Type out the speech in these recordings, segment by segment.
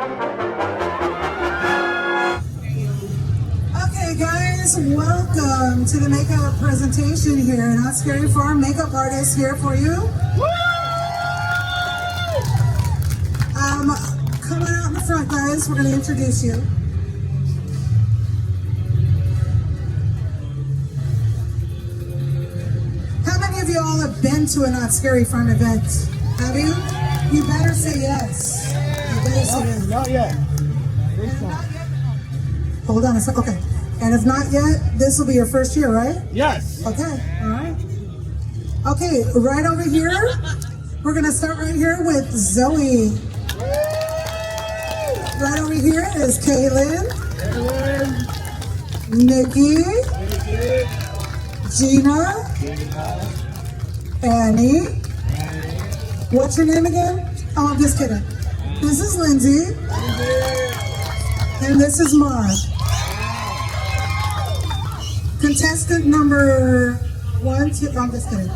Okay guys, welcome to the makeup presentation here. Not Scary Farm makeup artist here for you. Coming out in the front guys, we're going to introduce you. How many of you all have been to a Not Scary Farm event? Have you? You better say yes. You better say yes. Not yet. Hold on a sec. Okay. And if not yet, this will be your first year, right? Yes. Okay. All right. Okay. Right over here, we're gonna start right here with Zoe. Right over here is Kaylin, Nikki, Gina, Annie. What's your name again? Oh, I'm just kidding. This is Lindsay. And this is Mar. Contestant number 1, 2, I'm just kidding.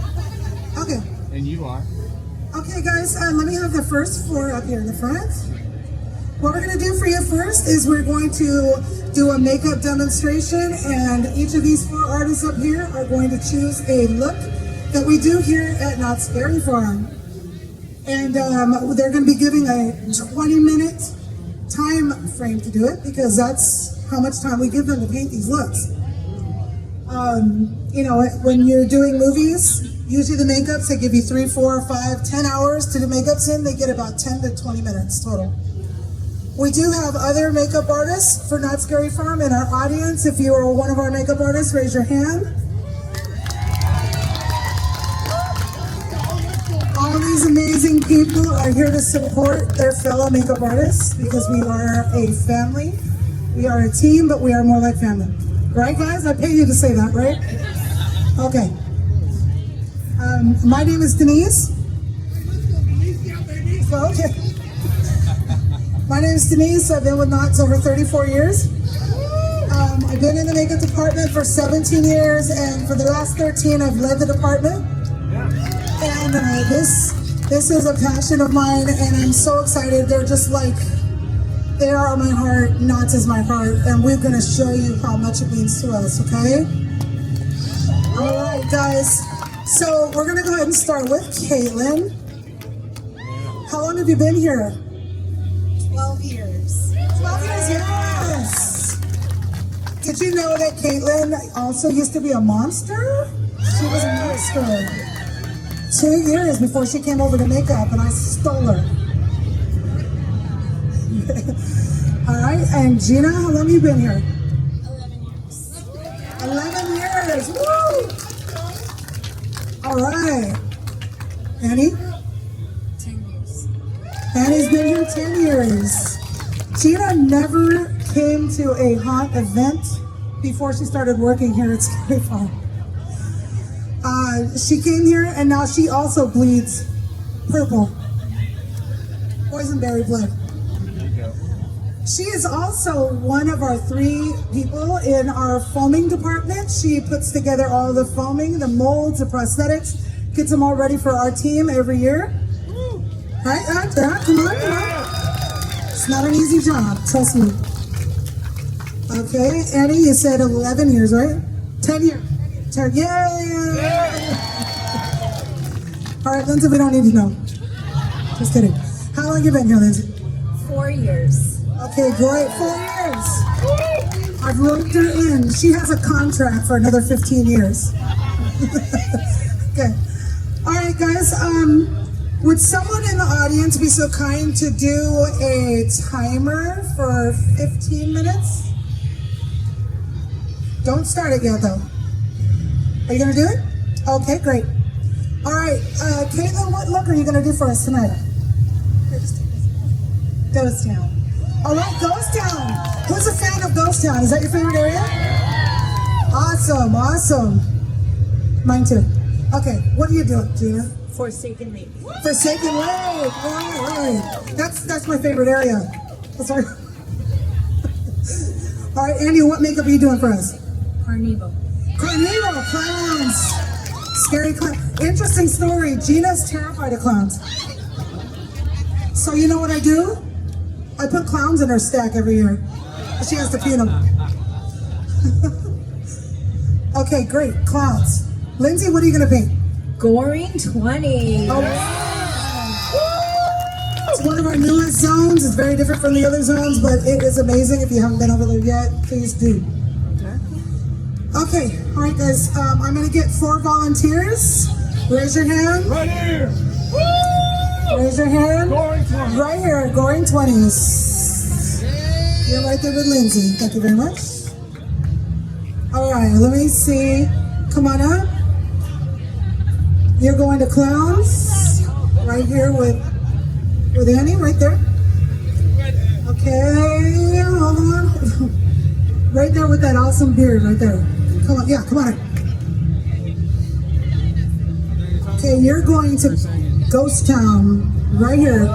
Okay. And you are? Okay guys, let me have the first 4 up here in the front. What we're going to do for you first is we're going to do a makeup demonstration, and each of these 4 artists up here are going to choose a look that we do here at Not Scary Farm. And they're going to be giving a 20-minute time frame to do it, because that's how much time we give them to paint these looks. You know, when you're doing movies, usually the makeups, they give you 3, 4, 5, 10 hours to do makeups in. They get about 10 to 20 minutes total. We do have other makeup artists for Not Scary Farm in our audience. If you are one of our makeup artists, raise your hand. All these amazing people are here to support their fellow makeup artists, because we are a family. We are a team, but we are more like family. Right, guys? I pay you to say that, right? Okay. My name is Denise. Okay. My name is Denise. I've been with Knott over 34 years. I've been in the makeup department for 17 years, and for the last 13, I've led the department. And this is a passion of mine, and I'm so excited. They're just like, they are my heart, Knott is my heart, and we're going to show you how much it means to us, okay? All right, guys. So we're going to go ahead and start with Caitlin. How long have you been here? 12 years. 12 years, yes! Did you know that Caitlin also used to be a monster? She was a monster. 2 years before she came over to makeup, and I stole her. All right, and Gina, how long have you been here? 11 years. 11 years, woo! All right. Annie? 10 years. Annie's been here 10 years. Gina never came to a haunt event before she started working here at Scary Farm. She came here, and now she also bleeds purple. Boysenberry blood. She is also one of our 3 people in our foaming department. She puts together all the foaming, the molds, the prosthetics, gets them all ready for our team every year. Right? Come on, come on. It's not an easy job, trust me. Okay, Annie, you said 11 years, right? 10 years. 10, yay! All right, Lindsay, we don't need to know. Just kidding. How long have you been here, Lindsay? 4 years. Okay, great. 4 years. I've roped her in. She has a contract for another 15 years. Okay. All right, guys. Would someone in the audience be so kind to do a timer for 15 minutes? Don't start it yet, though. Are you going to do it? Okay, great. All right. Caitlin, what look are you going to do for us tonight? Ghost Town. All right, Ghost Town. Who's a fan of Ghost Town? Is that your favorite area? Awesome, awesome. Mine too. Okay, what are you doing, Gina? Forsaken Lake. Forsaken Lake. All right. That's my favorite area. That's right. All right, Andy, what makeup are you doing for us? Carnival. Carnival, clowns. Scary clown. Interesting story. Gina's terrified of clowns. So you know what I do? I put clowns in her stack every year. She has to feed them. Okay, great. Clowns. Lindsay, what are you going to paint? Goring 20. Oh, it's one of our newest zones. It's very different from the other zones, but it is amazing. If you haven't been over there yet, please do. Okay, all right, guys. I'm going to get 4 volunteers. Raise your hand. Right here. Raise your hand. Goring 20. Right here, Goring 20s. You're right there with Lindsay. Thank you very much. All right, let me see. Come on up. You're going to clowns. Right here with Annie, right there. Okay, hold on. Right there with that awesome beard, right there. Come on, yeah, come on. Okay, you're going to Ghost Town, right here.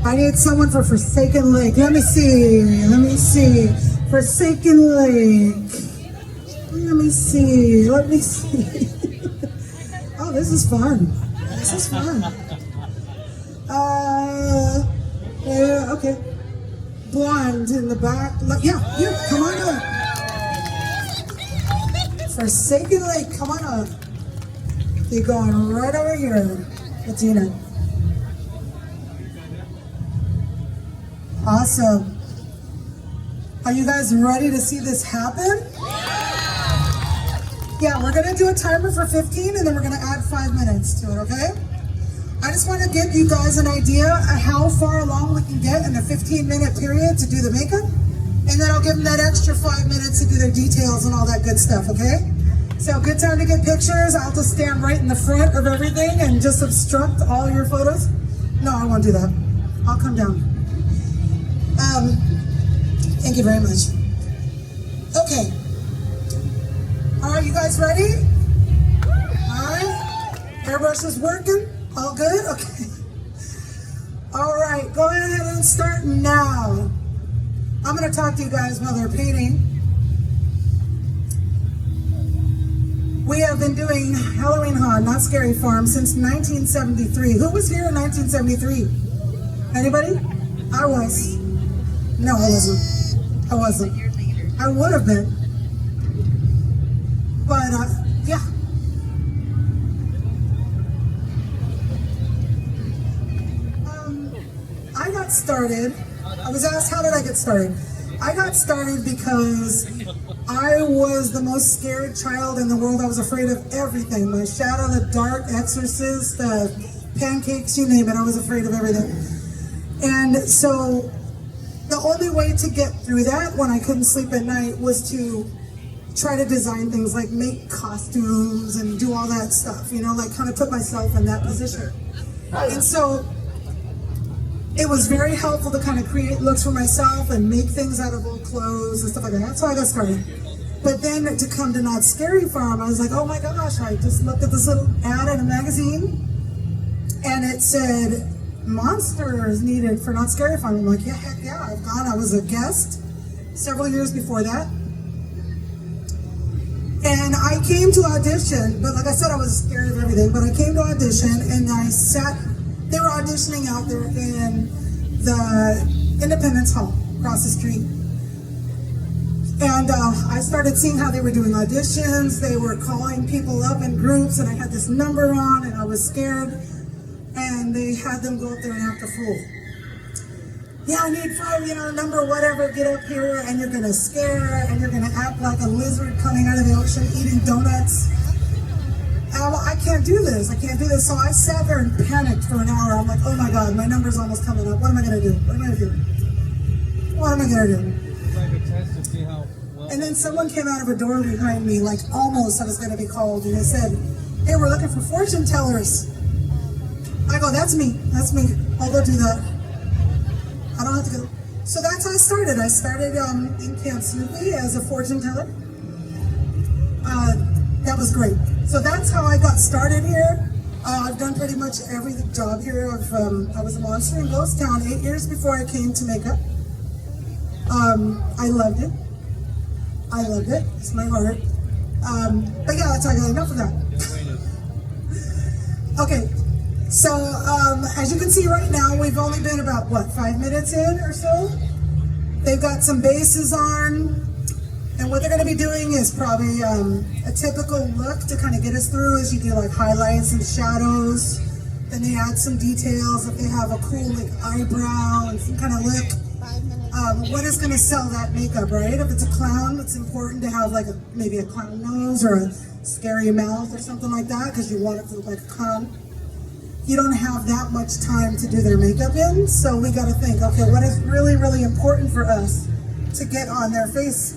I need someone for Forsaken Lake. Let me see. Forsaken Lake. Let me see. Oh, this is fun. Yeah, okay. Blonde in the back. Yeah, you, come on up. Forsaken Lake, come on up. You're going right over here, Latina. Awesome. Are you guys ready to see this happen? Yeah, we're gonna do a timer for 15 and then we're gonna add 5 minutes to it, okay? I just wanna give you guys an idea of how far along we can get in a 15-minute period to do the makeup. And then I'll give them that extra 5 minutes to do their details and all that good stuff, okay? So good time to get pictures. I'll just stand right in the front of everything and just obstruct all your photos. No, I won't do that. I'll come down. Thank you very much. Okay. All right, you guys ready? All right. Airbrush is working. All good? Okay. All right, go ahead and start now. I'm going to talk to you guys while they're painting. We have been doing Halloween Haunt, Not Scary Farm, since 1973. Who was here in 1973? Anybody? I was. No, I wasn't. I wasn't. I would have been. But, yeah. I got started. I was asked, how did I get started? I got started because I was the most scared child in the world. I was afraid of everything. My shadow, the dark, exorcist, pancakes, you name it. I was afraid of everything. And so the only way to get through that when I couldn't sleep at night was to try to design things like make costumes and do all that stuff, you know, like kind of put myself in that position. And so it was very helpful to kind of create looks for myself and make things out of old clothes and stuff like that. That's how I got started. But then to come to Not Scary Farm, I was like, oh my gosh, I just looked at this little ad in a magazine and it said, monsters needed for Not Scary Farm. I'm like, yeah, heck yeah, I've gone. I was a guest several years before that. And I came to audition, but like I said, I was scared of everything, but I came to audition and I sat, they were auditioning out there in the Independence Hall across the street. And I started seeing how they were doing auditions. They were calling people up in groups and I had this number on and I was scared. And they had them go up there and act a fool. Yeah, I need 5, number whatever, get up here and you're gonna scare and you're gonna act like a lizard coming out of the ocean eating donuts. And I can't do this, So I sat there and panicked for an hour. I'm like, oh my God, my number's almost coming up. What am I gonna do? It's like a test to see how well. And then someone came out of a door behind me, like almost I was gonna be called, and they said, hey, we're looking for fortune tellers. I go, that's me. I'll go do that. I don't have to go. So that's how I started. I started in Camp Snoopy as a fortune teller. That was great. So that's how I got started here. I've done pretty much every job here. I was a monster in Ghost Town 8 years before I came to makeup. I loved it. It's my heart. But yeah, that's how I got enough of that. Okay. So, as you can see right now, we've only been about, what, 5 minutes in or so? They've got some bases on, and what they're gonna be doing is probably a typical look to kind of get us through as you do like highlights and shadows. Then they add some details if they have a cool like eyebrow and some kind of look. What is gonna sell that makeup, right? If it's a clown, it's important to have like maybe a clown nose or a scary mouth or something like that because you want it to look like a clown. You don't have that much time to do their makeup in, so we got to think, okay, what is really, really important for us to get on their face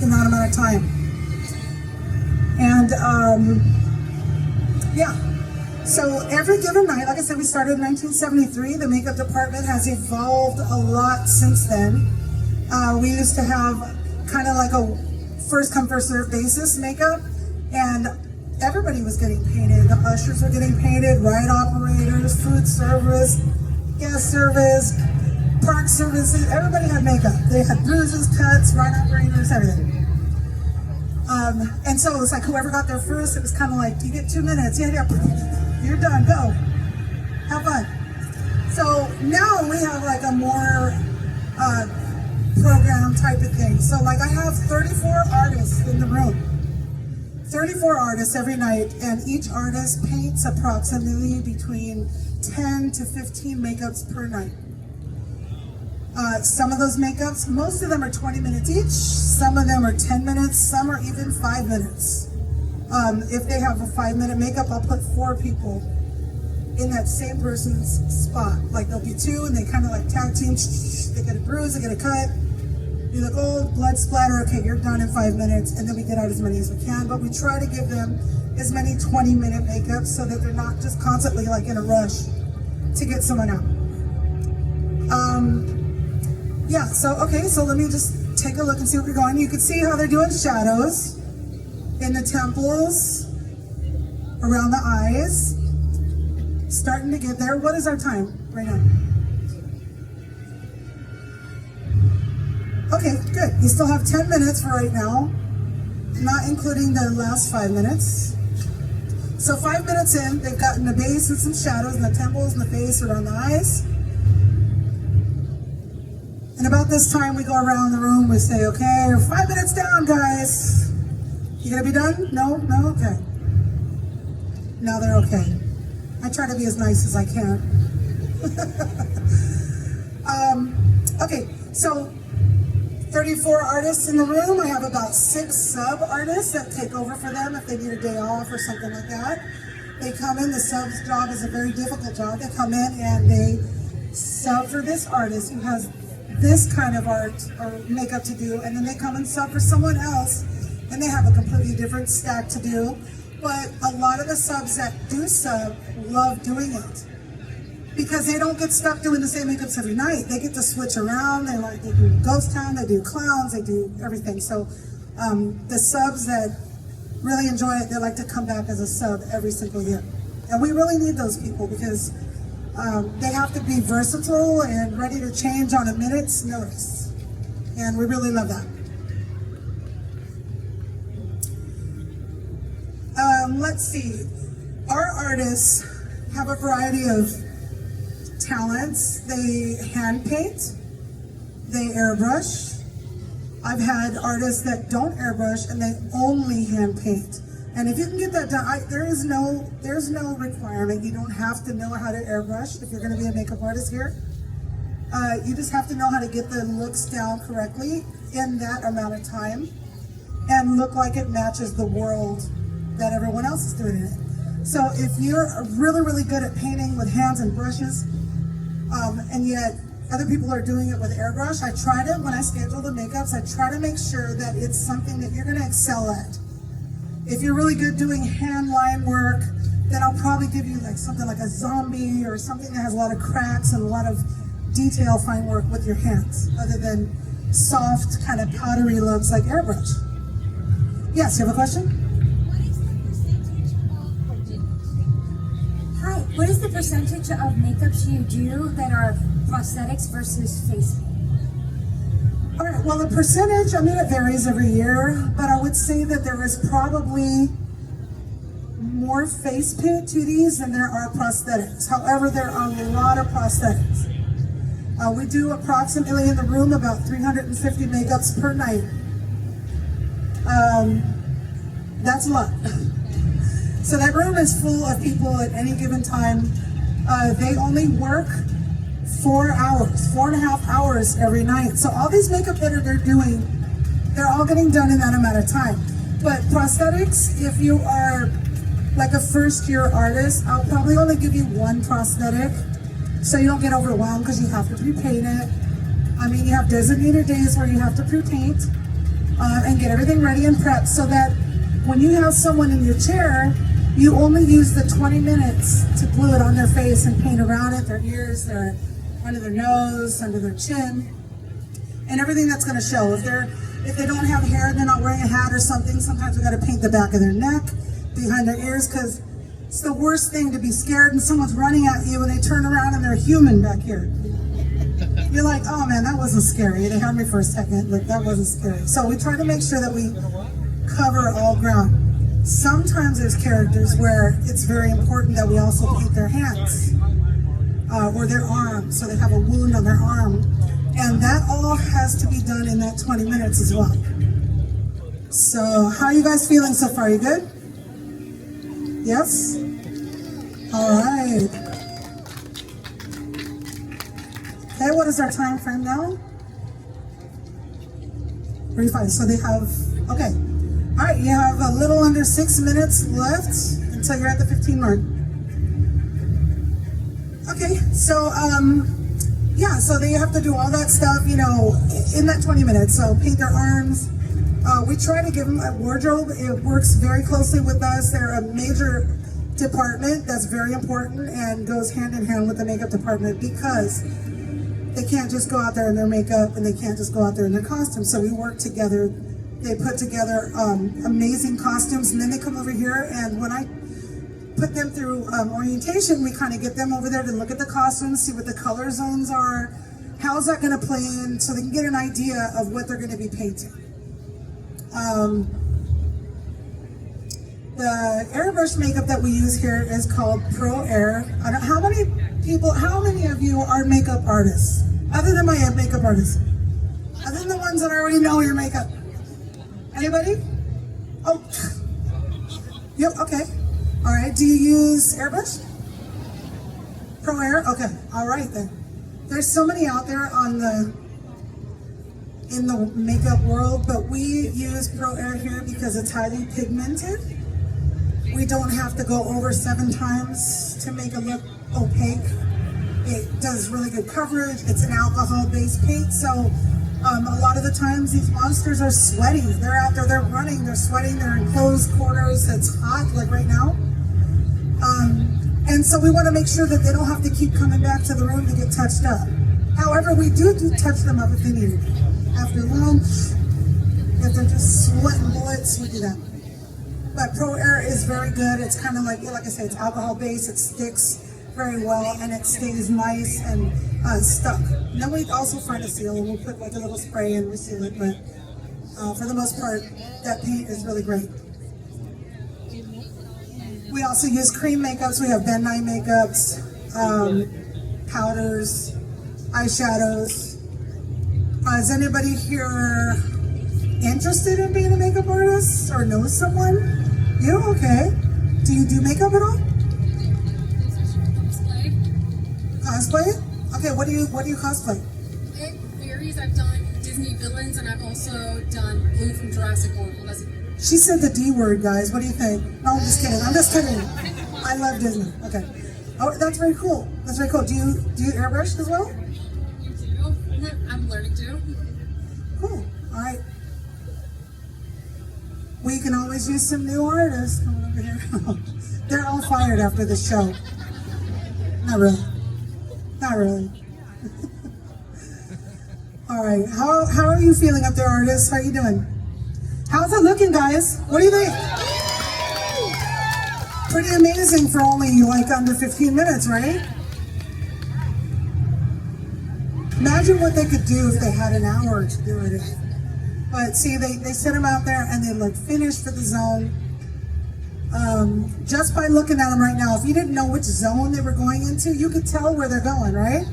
in that amount of time? And yeah, so every given night, like I said, we started in 1973. The makeup department has evolved a lot since then. We used to have kind of like a first come, first serve basis makeup, and everybody was getting painted. The ushers were getting painted, ride operators, food service, gas service, park services, everybody had makeup. They had bruises, cuts, ride operators, everything. And so it was like whoever got there first, it was kind of like, you get 2 minutes, yeah, you're done, go. Have fun. So now we have like a more program type of thing. So like I have 34 artists in the room. 34 artists every night, and each artist paints approximately between 10 to 15 makeups per night. Some of those makeups, most of them are 20 minutes each, some of them are 10 minutes, some are even 5 minutes. If they have a 5-minute makeup, I'll put 4 people in that same person's spot. Like there'll be 2 and they kind of like tag team, they get a bruise, they get a cut. You look old, blood splatter, okay, you're done in 5 minutes, and then we get out as many as we can, but we try to give them as many 20-minute makeups so that they're not just constantly like in a rush to get someone out. Yeah, so, okay, so let me just take a look and see what we're going. You can see how they're doing shadows in the temples, around the eyes, starting to get there. What is our time right now? Okay, good. You still have 10 minutes for right now, not including the last 5 minutes. So 5 minutes in, they've gotten the base and some shadows in the temples and the face around the eyes. And about this time, we go around the room, we say, okay, we're 5 minutes down, guys. You gonna be done? No? No? Okay. Now they're okay. I try to be as nice as I can. Okay, so 34 artists in the room. I have about 6 sub-artists that take over for them if they need a day off or something like that. They come in, the sub's job is a very difficult job. They come in and they sub for this artist who has this kind of art or makeup to do, and then they come and sub for someone else and they have a completely different stack to do. But a lot of the subs that do sub love doing it because they don't get stuck doing the same makeups every night. They get to switch around. They do ghost town, they do clowns, they do everything. So the subs that really enjoy it, they like to come back as a sub every single year. And we really need those people because they have to be versatile and ready to change on a minute's notice. And we really love that. Let's see. Our artists have a variety of talents. They hand paint, they airbrush. I've had artists that don't airbrush and they only hand paint. And if you can get that done, there's no requirement. You don't have to know how to airbrush if you're going to be a makeup artist here. You just have to know how to get the looks down correctly in that amount of time and look like it matches the world that everyone else is doing in it. So if you're really, really good at painting with hands and brushes, and yet other people are doing it with airbrush, I try to, when I schedule the makeups, I try to make sure that it's something that you're going to excel at. If you're really good doing hand line work, then I'll probably give you like something like a zombie or something that has a lot of cracks and a lot of detail fine work with your hands, other than soft, kind of powdery looks like airbrush. Yes, you have a question? What is the percentage of makeups you do that are prosthetics versus face? All right, well, the percentage, it varies every year, but I would say that there is probably more face paint to these than there are prosthetics. However, there are a lot of prosthetics. We do approximately in the room about 350 makeups per night. That's a lot. So that room is full of people at any given time. They only work 4 hours, 4.5 hours every night. So all these makeup that they're doing, they're all getting done in that amount of time. But prosthetics, if you are like a first-year artist, I'll probably only give you one prosthetic so you don't get overwhelmed because you have to pre-paint it. I mean, you have designated days where you have to pre-paint and get everything ready and prepped so that when you have someone in your chair, you only use the 20 minutes to glue it on their face and paint around it, their ears, their under their nose, under their chin, and everything that's going to show. If they don't have hair, they're not wearing a hat or something, sometimes we got to paint the back of their neck, behind their ears, because it's the worst thing to be scared and someone's running at you and they turn around and they're human back here. You're like, oh man, that wasn't scary. They had me for a second, like that wasn't scary. So we try to make sure that we cover all ground. Sometimes there's characters where it's very important that we also paint their hands or their arms, so they have a wound on their arm. And that all has to be done in that 20 minutes as well. So how are you guys feeling so far? You good? Yes? All right. Okay, what is our time frame now? 35. So they have, okay. All right, you have a little under 6 minutes left until you're at the 15 mark. Okay, so yeah, so they have to do all that stuff, you know, in that 20 minutes. So paint their arms. We try to give them a wardrobe. It works very closely with us. They're a major department that's very important and goes hand in hand with the makeup department because they can't just go out there in their makeup and they can't just go out there in their costumes. So we work together. They put together amazing costumes, and then they come over here, and when I put them through orientation, we kind of get them over there to look at the costumes, see what the color zones are, how's that going to play in, so they can get an idea of what they're going to be painting. The airbrush makeup that we use here is called Pro Air. How many of you are makeup artists? Other than my makeup artists? Other than the ones that I already know your makeup? Anybody? Oh, yep, okay. All right, do you use airbrush? Pro Air? Okay, all right then. There's so many out there in the makeup world, but we use Pro Air here because it's highly pigmented. We don't have to go over 7 times to make it look opaque. It does really good coverage. It's an alcohol-based paint, so a lot of the times these monsters are sweaty. They're out there, they're running, they're sweating, they're in closed quarters, it's hot, like right now. And so we want to make sure that they don't have to keep coming back to the room to get touched up. However, we do touch them up if they need it. After lunch, if they're just sweating bullets, we do that. But Pro Air is very good. It's kind of like I said, it's alcohol-based, it sticks very well, and it stays nice and stuck. And then we also find a seal, and we'll put like a little spray and we seal it, but for the most part, that paint is really great. We also use cream makeups. We have Ben Nye makeups, powders, eyeshadows. Is anybody here interested in being a makeup artist or knows someone? You? Okay. Do you do makeup at all? Cosplay? Okay, what do you cosplay? It varies. I've done Disney villains and I've also done Blue from Jurassic World. She said the D word, guys. What do you think? No, I'm just kidding. I'm just kidding. I love Disney. Okay. Oh, that's very cool. That's very cool. Do you airbrush as well? You do? I'm learning to. Cool. All right. We can always use some new artists coming over here. They're all fired after the show. Not really. Not really. All right. How are you feeling up there, artists? How are you doing? How's it looking, guys? What do you think? Pretty amazing for only like under 15 minutes, right? Imagine what they could do if they had an hour to do it in. But see, they set them out there and they look finished for the zone. Just by looking at them right now, if you didn't know which zone they were going into, you could tell where they're going, right?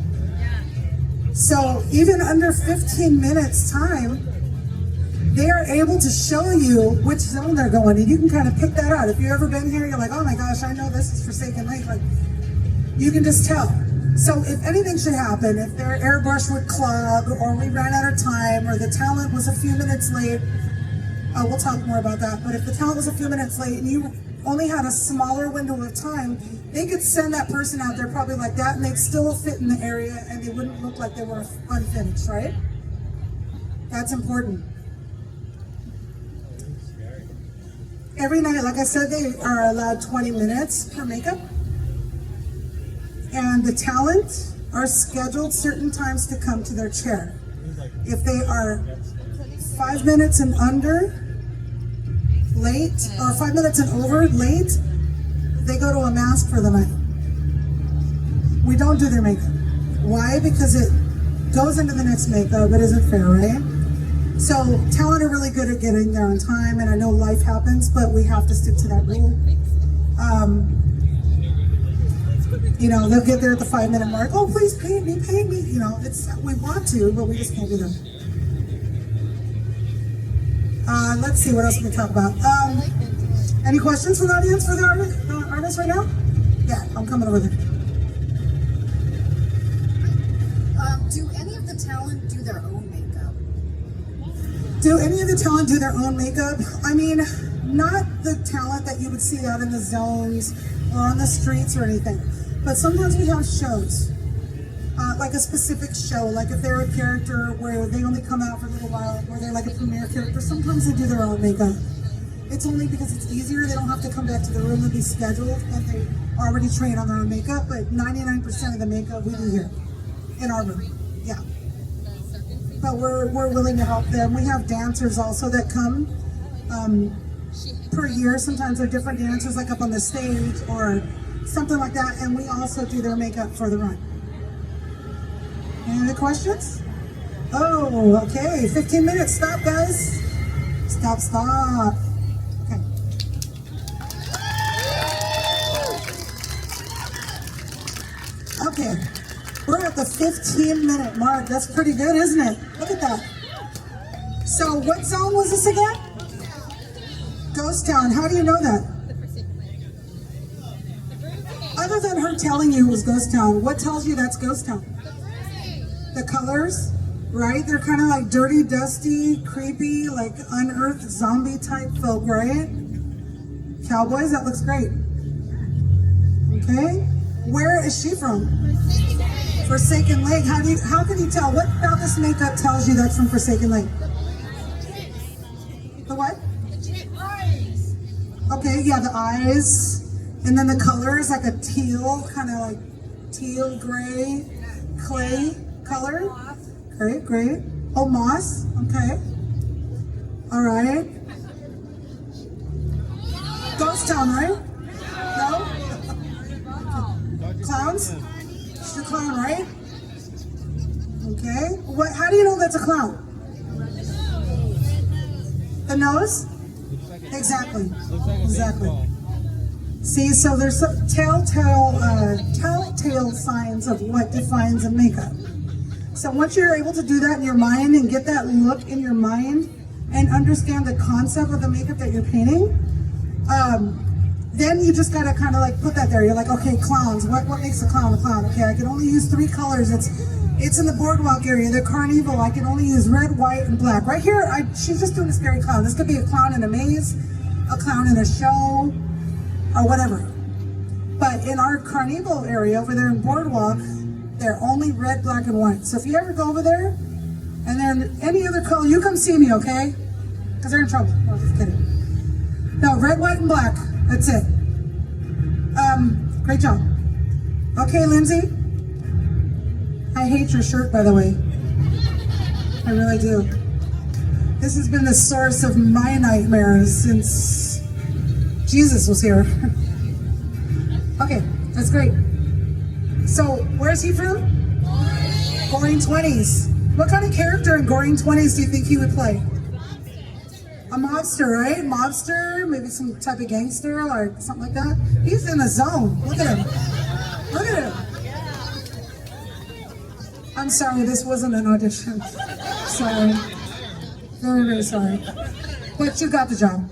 So even under 15 minutes time, they are able to show you which zone they're going, and you can kind of pick that out. If you've ever been here, you're like, oh my gosh, I know this is Forsaken Lake. Like, you can just tell. So if anything should happen, if their airbrush would clog, or we ran out of time, or the talent was a few minutes late, we'll talk more about that, but if the talent was a few minutes late and you only had a smaller window of time, they could send that person out there probably like that, and they'd still fit in the area, and they wouldn't look like they were unfinished, right? That's important. Every night, like I said, they are allowed 20 minutes per makeup. And the talent are scheduled certain times to come to their chair. If they are 5 minutes and under late, or 5 minutes and over late, they go to a mask for the night. We don't do their makeup. Why? Because it goes into the next makeup. It isn't fair, right? So talent are really good at getting there on time, and I know life happens, but we have to stick to that rule. You know, they'll get there at the 5 minute mark. Oh, please pay me, pay me. You know, we want to, but we just can't do that. Let's see, what else we can talk about. Any questions from the audience for the artist right now? Yeah, I'm coming over there. Do any of the talent do their own makeup? Do any of the talent do their own makeup? I mean, not the talent that you would see out in the zones or on the streets or anything. But sometimes we have shows, like a specific show, like if they're a character where they only come out for a little while, or they're like a premiere character, sometimes they do their own makeup. It's only because it's easier, they don't have to come back to the room and be scheduled, and they already train on their own makeup, but 99% of the makeup we do here, in our room, yeah. But we're willing to help them. We have dancers also that come per year. Sometimes they're different dancers, like up on the stage, or something like that, and we also do their makeup for the run. Any other questions? Oh, okay, 15 minutes, stop guys. Stop. Okay. Okay, we're at the 15-minute mark. That's pretty good, isn't it? Look at that. So what zone was this again? Ghost Town. How do you know that? Other than her telling you it was Ghost Town, what tells you that's Ghost Town? The colors, right? They're kind of like dirty, dusty, creepy, like unearthed zombie type folk, right? Cowboys, that looks great. Okay, where is she from? Forsaken Lake. How can you tell? What about this makeup tells you that's from Forsaken Lake? The what? Okay, yeah, the eyes. And then the colors, like a teal, kind of like teal, gray, clay color. Great. Oh, moss, okay. All right. Ghost Town, right? No? Clowns? She's a clown, right? Okay. How do you know that's a clown? The nose? Exactly. See, so there's some telltale signs of what defines a makeup. So once you're able to do that in your mind and get that look in your mind and understand the concept of the makeup that you're painting, then you just gotta kind of like put that there. You're like, okay, clowns. What makes a clown a clown? Okay, I can only use 3 colors. It's in the boardwalk area, the carnival. I can only use red, white, and black. Right here, she's just doing a scary clown. This could be a clown in a maze, a clown in a show, or whatever. But in our carnival area over there in Boardwalk, they're only red, black, and white. So if you ever go over there and they're in any other color, you come see me, okay? Because they're in trouble. No, just kidding. No, red, white, and black. That's it. Great job. Okay, Lindsay. I hate your shirt, by the way. I really do. This has been the source of my nightmares since Jesus was here. Okay, that's great. So, where's he from? Goring 20s. What kind of character in Goring 20s do you think he would play? A mobster, right? Mobster, maybe some type of gangster or something like that. He's in a zone. Look at him. Look at him. I'm sorry, this wasn't an audition. Sorry. Very, very sorry. But you got the job.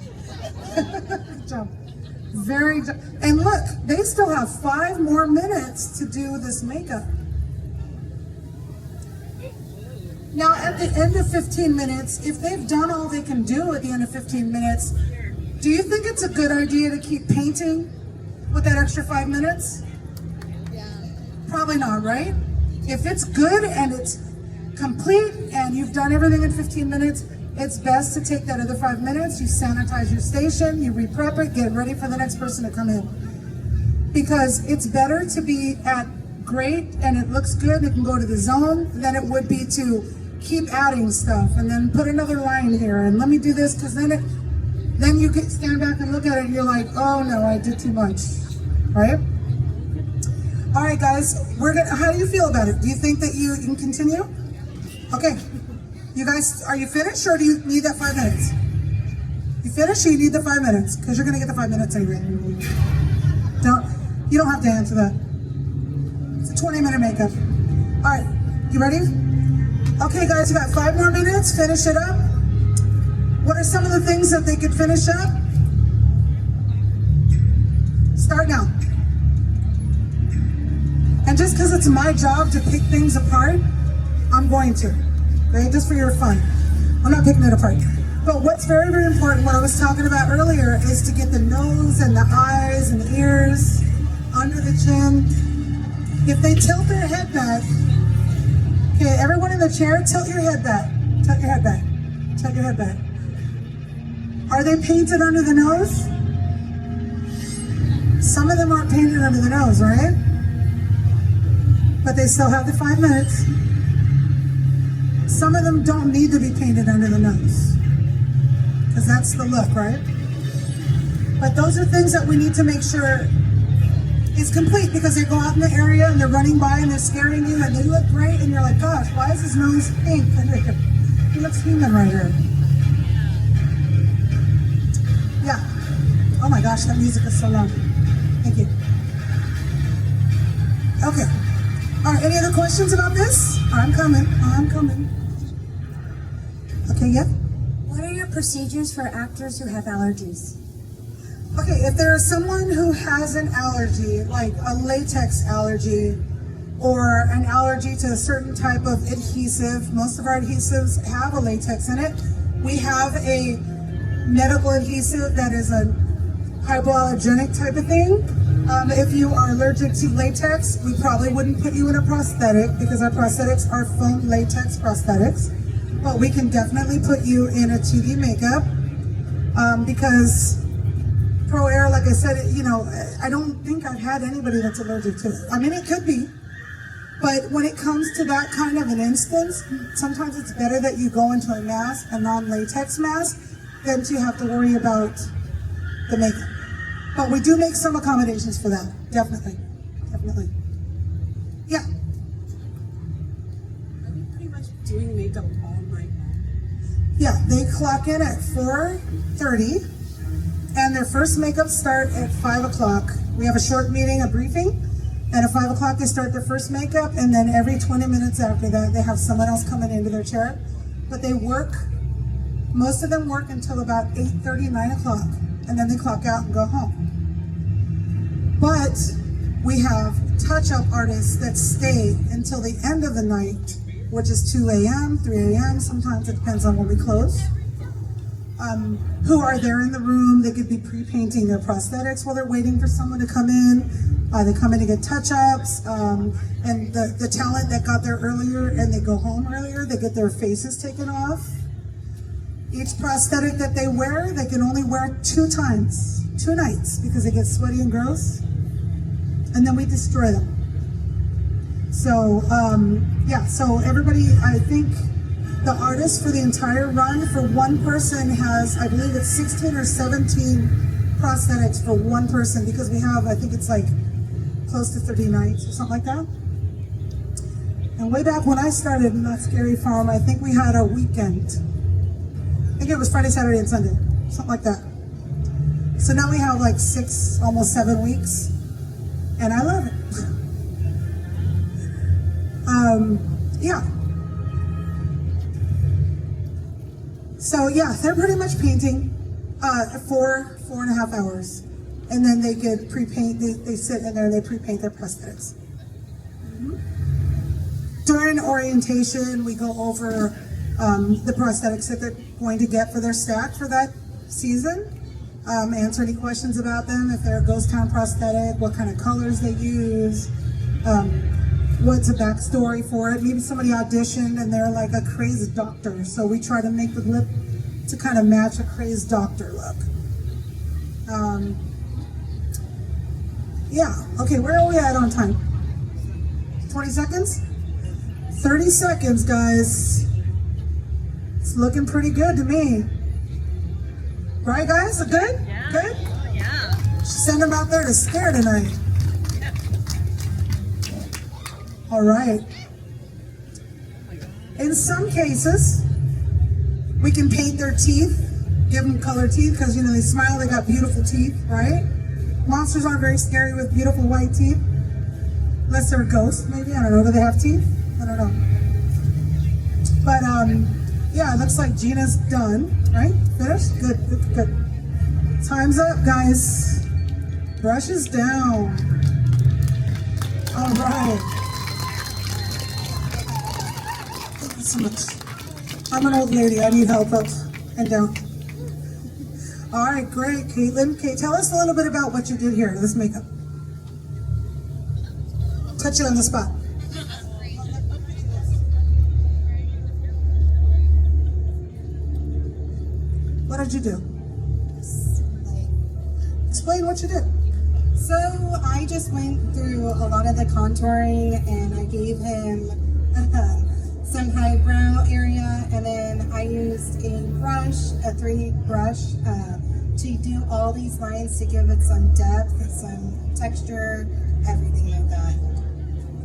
Good job. And look, they still have 5 more minutes to do this makeup. Now, at the end of 15 minutes, if they've done all they can do at the end of 15 minutes, do you think it's a good idea to keep painting with that extra 5 minutes? Yeah. Probably not, right? If it's good and it's complete and you've done everything in 15 minutes, it's best to take that other 5 minutes, you sanitize your station, you re-prep it, get ready for the next person to come in. Because it's better to be at great and it looks good, it can go to the zone, than it would be to keep adding stuff and then put another line here and let me do this, because then you can stand back and look at it and you're like, oh no, I did too much, right? All right, guys, how do you feel about it? Do you think that you can continue? Okay, you guys, are you finished or do you need that 5 minutes? You finished or you need the 5 minutes? Because you're gonna get the 5 minutes anyway. You don't have to answer that. It's a 20-minute makeup. All right, you ready? Okay, guys, you got 5 more minutes. Finish it up. What are some of the things that they could finish up? Start now. And just because it's my job to pick things apart, I'm going to, okay? Just for your fun. I'm not picking it apart. But what's very, very important, what I was talking about earlier, is to get the nose and the eyes and the ears under the chin. If they tilt their head back, okay, everyone in the chair, tilt your head back. Tilt your head back. Tilt your head back. Are they painted under the nose? Some of them aren't painted under the nose, right? But they still have the 5 minutes. Some of them don't need to be painted under the nose, because that's the look, right? But those are things that we need to make sure is complete, because they go out in the area and they're running by and they're scaring you and they look great and you're like, gosh, why is his nose pink? He looks human right here. Yeah. Oh my gosh, that music is so loud. Thank you. Okay. All right, any other questions about this? I'm coming. Okay, yeah? What are your procedures for actors who have allergies? Okay, if there's someone who has an allergy, like a latex allergy, or an allergy to a certain type of adhesive, most of our adhesives have a latex in it. We have a medical adhesive that is a hypoallergenic type of thing. If you are allergic to latex, we probably wouldn't put you in a prosthetic, because our prosthetics are foam latex prosthetics. But we can definitely put you in a 2D makeup, because Pro Air, like I said, I don't think I've had anybody that's allergic to it. I mean, it could be, but when it comes to that kind of an instance, sometimes it's better that you go into a mask, a non-latex mask, than to have to worry about the makeup. But we do make some accommodations for that, definitely. Yeah. Are you pretty much doing makeup all night long? Yeah, they clock in at 4:30. And their first makeup start at 5 o'clock. We have a short meeting, a briefing, and at 5 o'clock they start their first makeup, and then every 20 minutes after that they have someone else coming into their chair. But they work, most of them work until about 8:30, 9 o'clock, and then they clock out and go home. But we have touch-up artists that stay until the end of the night, which is 2 a.m., 3 a.m., sometimes it depends on when we close. Who are there in the room. They could be pre-painting their prosthetics while they're waiting for someone to come in. They come in to get touch-ups, and the talent that got there earlier and they go home earlier, they get their faces taken off. Each prosthetic that they wear, they can only wear 2 times, 2 nights, because they get sweaty and gross, and then we destroy them. So, yeah, so everybody, I think, the artist for the entire run for one person has, I believe it's 16 or 17 prosthetics for one person, because we have, I think it's like close to 30 nights or something like that. And way back when I started in Not Scary Farm, I think we had a weekend. think it was Friday, Saturday, and Sunday, something like that. So now we have like 6, almost 7 weeks, and I love it. Yeah. So yeah, they're pretty much painting 4.5 hours, and then they get pre-paint. They sit in there and they pre-paint their prosthetics. During orientation, we go over the prosthetics that they're going to get for their stack for that season. Answer any questions about them, if they're a ghost town prosthetic, what kind of colors they use, what's a backstory for it. Maybe somebody auditioned and they're like a crazed doctor, so we try to make the lip to kind of match a crazed doctor look. Yeah, okay, where are we at on time? 20 seconds? 30 seconds, guys. It's looking pretty good to me. Right, guys? Good? Yeah. Good? Yeah. Send them out there to scare tonight. All right. In some cases, we can paint their teeth, give them colored teeth, because, you know, they smile, they got beautiful teeth, right? Monsters aren't very scary with beautiful white teeth. Unless they're a ghost, maybe. I don't know. Do they have teeth? I don't know. But, yeah, it looks like Gina's done, right? Finished? Good, good, good. Time's up, guys. Brushes down. All right. Thank you so much. I'm an old lady. I need help up and down. All right, great. Caitlin, okay, tell us a little bit about what you did here, this makeup. Touch you on the spot. What did you do? Explain what you did. So I just went through a lot of the contouring and I gave him some highbrow area, and then I used a brush, a 3 brush, to do all these lines to give it some depth, some texture, everything like that.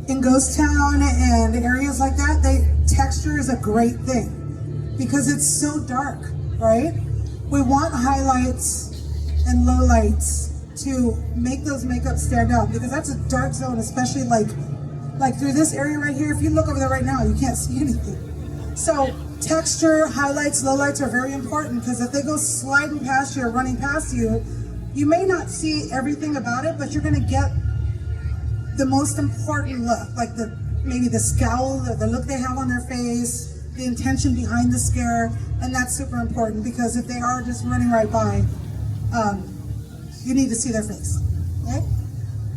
In Ghost Town and areas like that, texture is a great thing because it's so dark, right? We want highlights and lowlights to make those makeups stand out, because that's a dark zone, especially like through this area right here. If you look over there right now, you can't see anything. So texture, highlights, lowlights are very important, because if they go sliding past you or running past you, you may not see everything about it, but you're gonna get the most important look, like maybe the scowl, the look they have on their face, the intention behind the scare, and that's super important, because if they are just running right by, you need to see their face. Okay?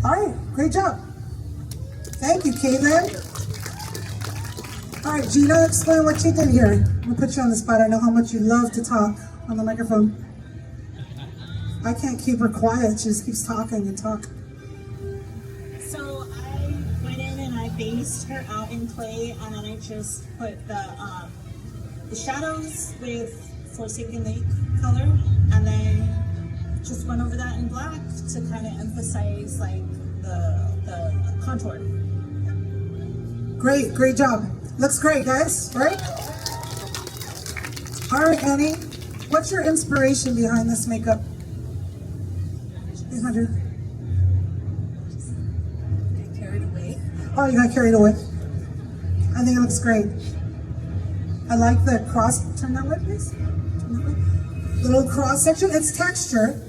All right, great job. Thank you, Caitlin. All right, Gina, explain what you did here. I'm gonna put you on the spot. I know how much you love to talk on the microphone. I can't keep her quiet. She just keeps talking and talking. So I went in and I based her out in clay, and then I just put the shadows with Forsaken Lake color, and then just went over that in black to kind of emphasize like the contour. Great, great job. Looks great, guys, right? All right, Annie, what's your inspiration behind this makeup? 800. Get carried away. Oh, you got carried away. I think it looks great. I like the cross. Turn that way, please. Turn that way. Little cross section. It's texture,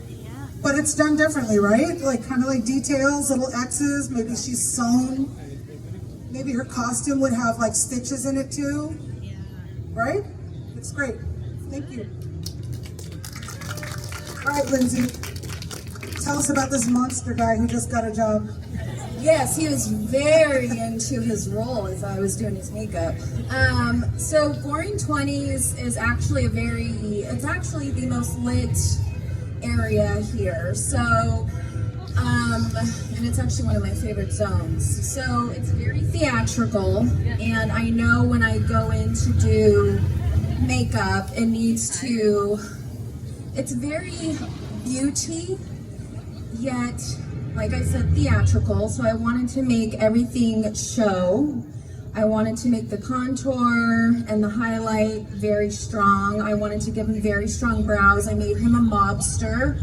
but it's done differently, right? Like kind of like details, little X's. Maybe she's sewn. Maybe her costume would have like stitches in it too. Yeah. Right? It's great. Thank you. All right, Lindsay. Tell us about this monster guy who just got a job. Yes, he was very into his role as I was doing his makeup. So Goring 20s is actually it's actually the most lit area here. So, and it's actually one of my favorite zones. So it's very theatrical, and I know when I go in to do makeup, it's very beauty, yet, like I said, theatrical. So I wanted to make everything show. I wanted to make the contour and the highlight very strong. I wanted to give him very strong brows. I made him a mobster.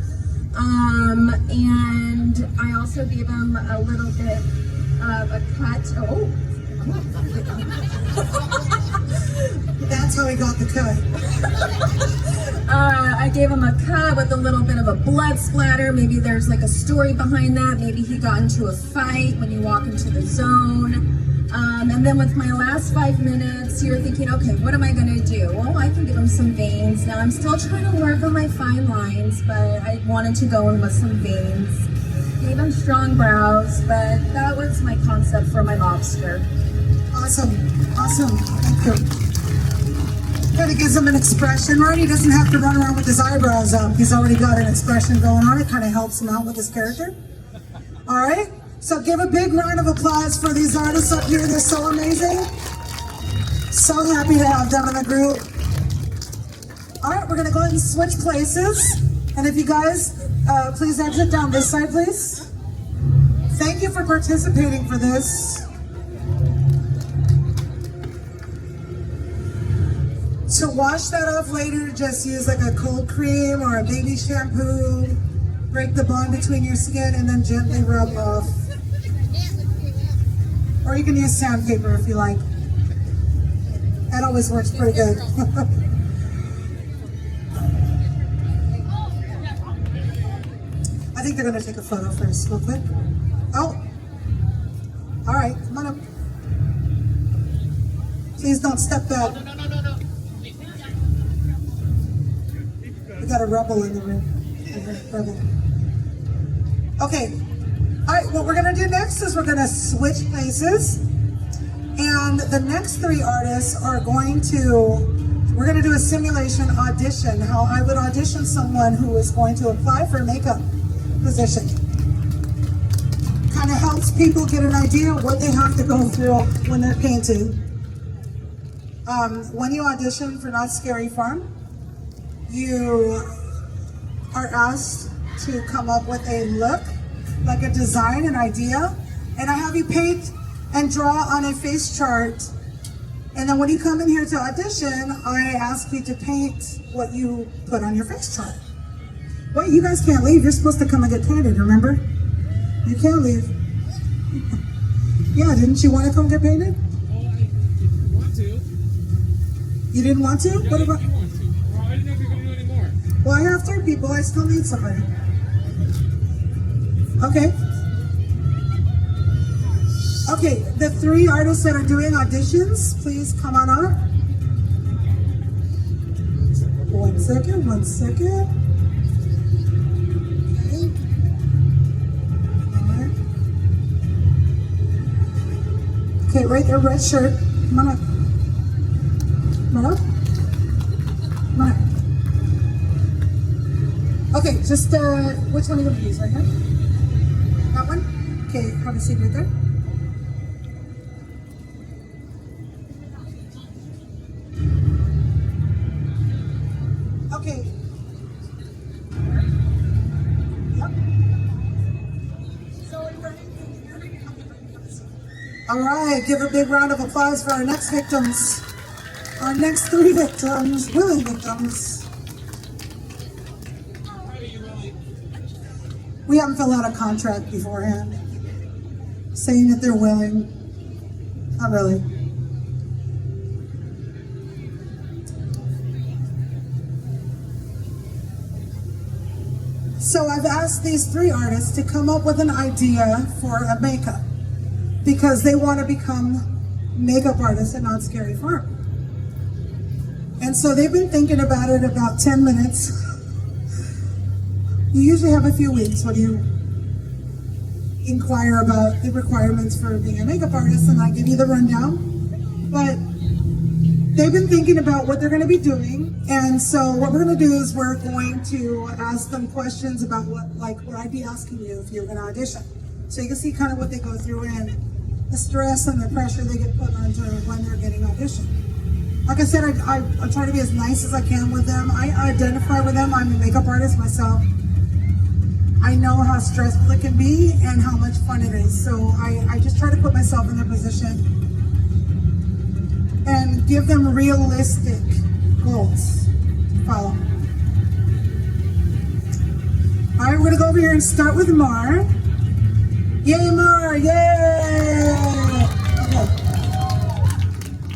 And I also gave him a little bit of a cut. Oh. That's how he got the cut. I gave him a cut with a little bit of a blood splatter. Maybe there's like a story behind that. Maybe he got into a fight when you walk into the zone. And then with my last 5 minutes, you're thinking, okay, what am I gonna do? Well, I can give him some veins. Now I'm still trying to work on my fine lines, but I wanted to go in with some veins. Gave him strong brows, but that was my concept for my lobster. Awesome, awesome, thank you. Kind of gives him an expression, right? He doesn't have to run around with his eyebrows up. He's already got an expression going on. It kind of helps him out with his character. All right, so give a big round of applause for these artists up here. They're so amazing. So happy to have them in the group. All right, we're gonna go ahead and switch places. And if you guys, please exit down this side, please. Thank you for participating for this. To wash that off later, just use like a cold cream or a baby shampoo. Break the bond between your skin and then gently rub off. Or you can use sandpaper if you like. That always works pretty good. I think they're gonna take a photo first, real quick. Oh, all right, come on up. Please don't step back. We got a rebel in the room. Rebel. Okay, all right, what we're gonna do next is we're gonna switch places. And the next 3 artists are we're gonna do a simulation audition, how I would audition someone who is going to apply for a makeup position. Kind of helps people get an idea of what they have to go through when they're painting. When you audition for Not Scary Farm, you are asked to come up with a look, like a design, an idea, and I have you paint and draw on a face chart. And then when you come in here to audition, I ask you to paint what you put on your face chart. Wait, you guys can't leave. You're supposed to come and get painted, remember? You can't leave. Yeah, didn't you want to come get painted? Well, I didn't want to. You didn't want to? Yeah, What about? you want to. Well, I didn't know if you were going to do any more. Well, I have 3 people. I still need somebody. Okay. Okay, the 3 artists that are doing auditions, please come on up. 1 second, 1 second. Okay. All right. Okay, right there, red shirt. Come on up. Come on up. Come on up. Okay, just, which one are you going to use? Right here? That one? Okay, have a seat right there. Okay. Yep. All right, give a big round of applause for our next victims. Our next 3 victims, willing victims. We haven't filled out a contract beforehand, saying that they're willing. Not really. So I've asked these 3 artists to come up with an idea for a makeup because they want to become makeup artists at Not Scary Farm. And so they've been thinking about it about 10 minutes. You usually have a few weeks when you inquire about the requirements for being a makeup artist, and I give you the rundown. But they've been thinking about what they're going to be doing, and so what we're going to do is we're going to ask them questions about what I'd be asking you if you're going to audition. So you can see kind of what they go through and the stress and the pressure they get put onto when they're getting auditioned. Like I said, I try to be as nice as I can with them. I identify with them. I'm a makeup artist myself. I know how stressful it can be and how much fun it is. So I just try to put myself in their position. and give them realistic goals to follow. All right, we're gonna go over here and start with Mar. Yay, Mar, yay! Okay.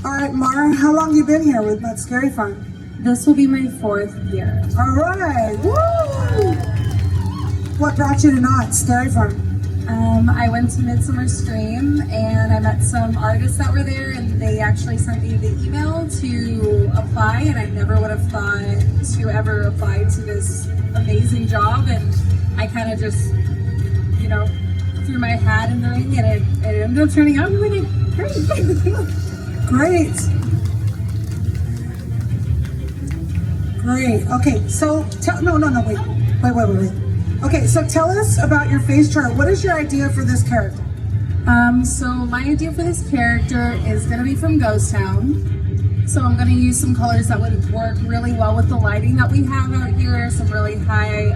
All right, Mar, how long you been here with Knott Scary Farm? This will be my 4th year. All right, woo! What brought you to Knott Scary Farm? I went to Midsummer Stream and I met some artists that were there, and they actually sent me the email to apply, and I never would have thought to ever apply to this amazing job, and I kind of just, you know, threw my hat in the ring, and it ended up turning out really great. Great. Great. Okay, so wait. Okay, so tell us about your face chart. What is your idea for this character? So my idea for this character is going to be from Ghost Town. So I'm going to use some colors that would work really well with the lighting that we have out here. Some really high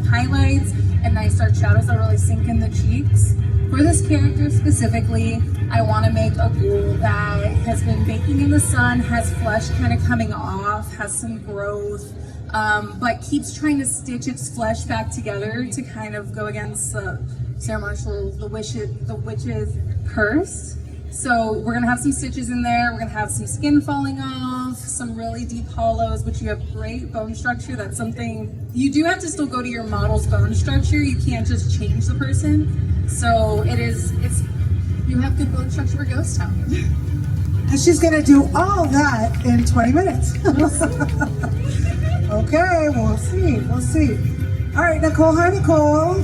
highlights and nice dark shadows that really sink in the cheeks. For this character specifically, I want to make a ghoul that has been baking in the sun, has flesh kind of coming off, has some growth, but keeps trying to stitch its flesh back together to kind of go against Sarah Marshall, the witch's curse. So we're gonna have some stitches in there. We're gonna have some skin falling off, some really deep hollows, but you have great bone structure. That's something you do have to still go to your model's bone structure. You can't just change the person. So you have good bone structure for Ghost Town. And she's gonna do all that in 20 minutes. Okay, we'll see. All right, Nicole, hi Nicole.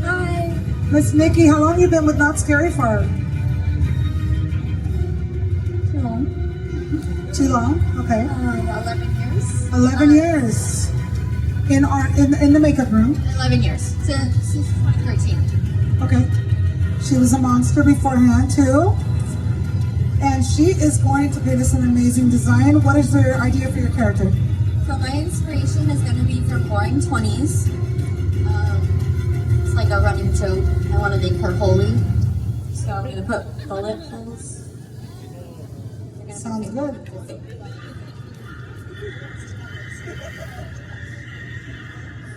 Hi. Miss Nikki, how long you been with Knott Scary Farm? Too long? Okay. 11 years. 11 years. In the makeup room. 11 years. Since 2013. Okay. She was a monster beforehand too. And she is going to paint us an amazing design. What is your idea for your character? So my inspiration is going to be from Roaring 20s. It's like a running joke. I want to make her holy. So I'm going to put bullet holes. Sounds good.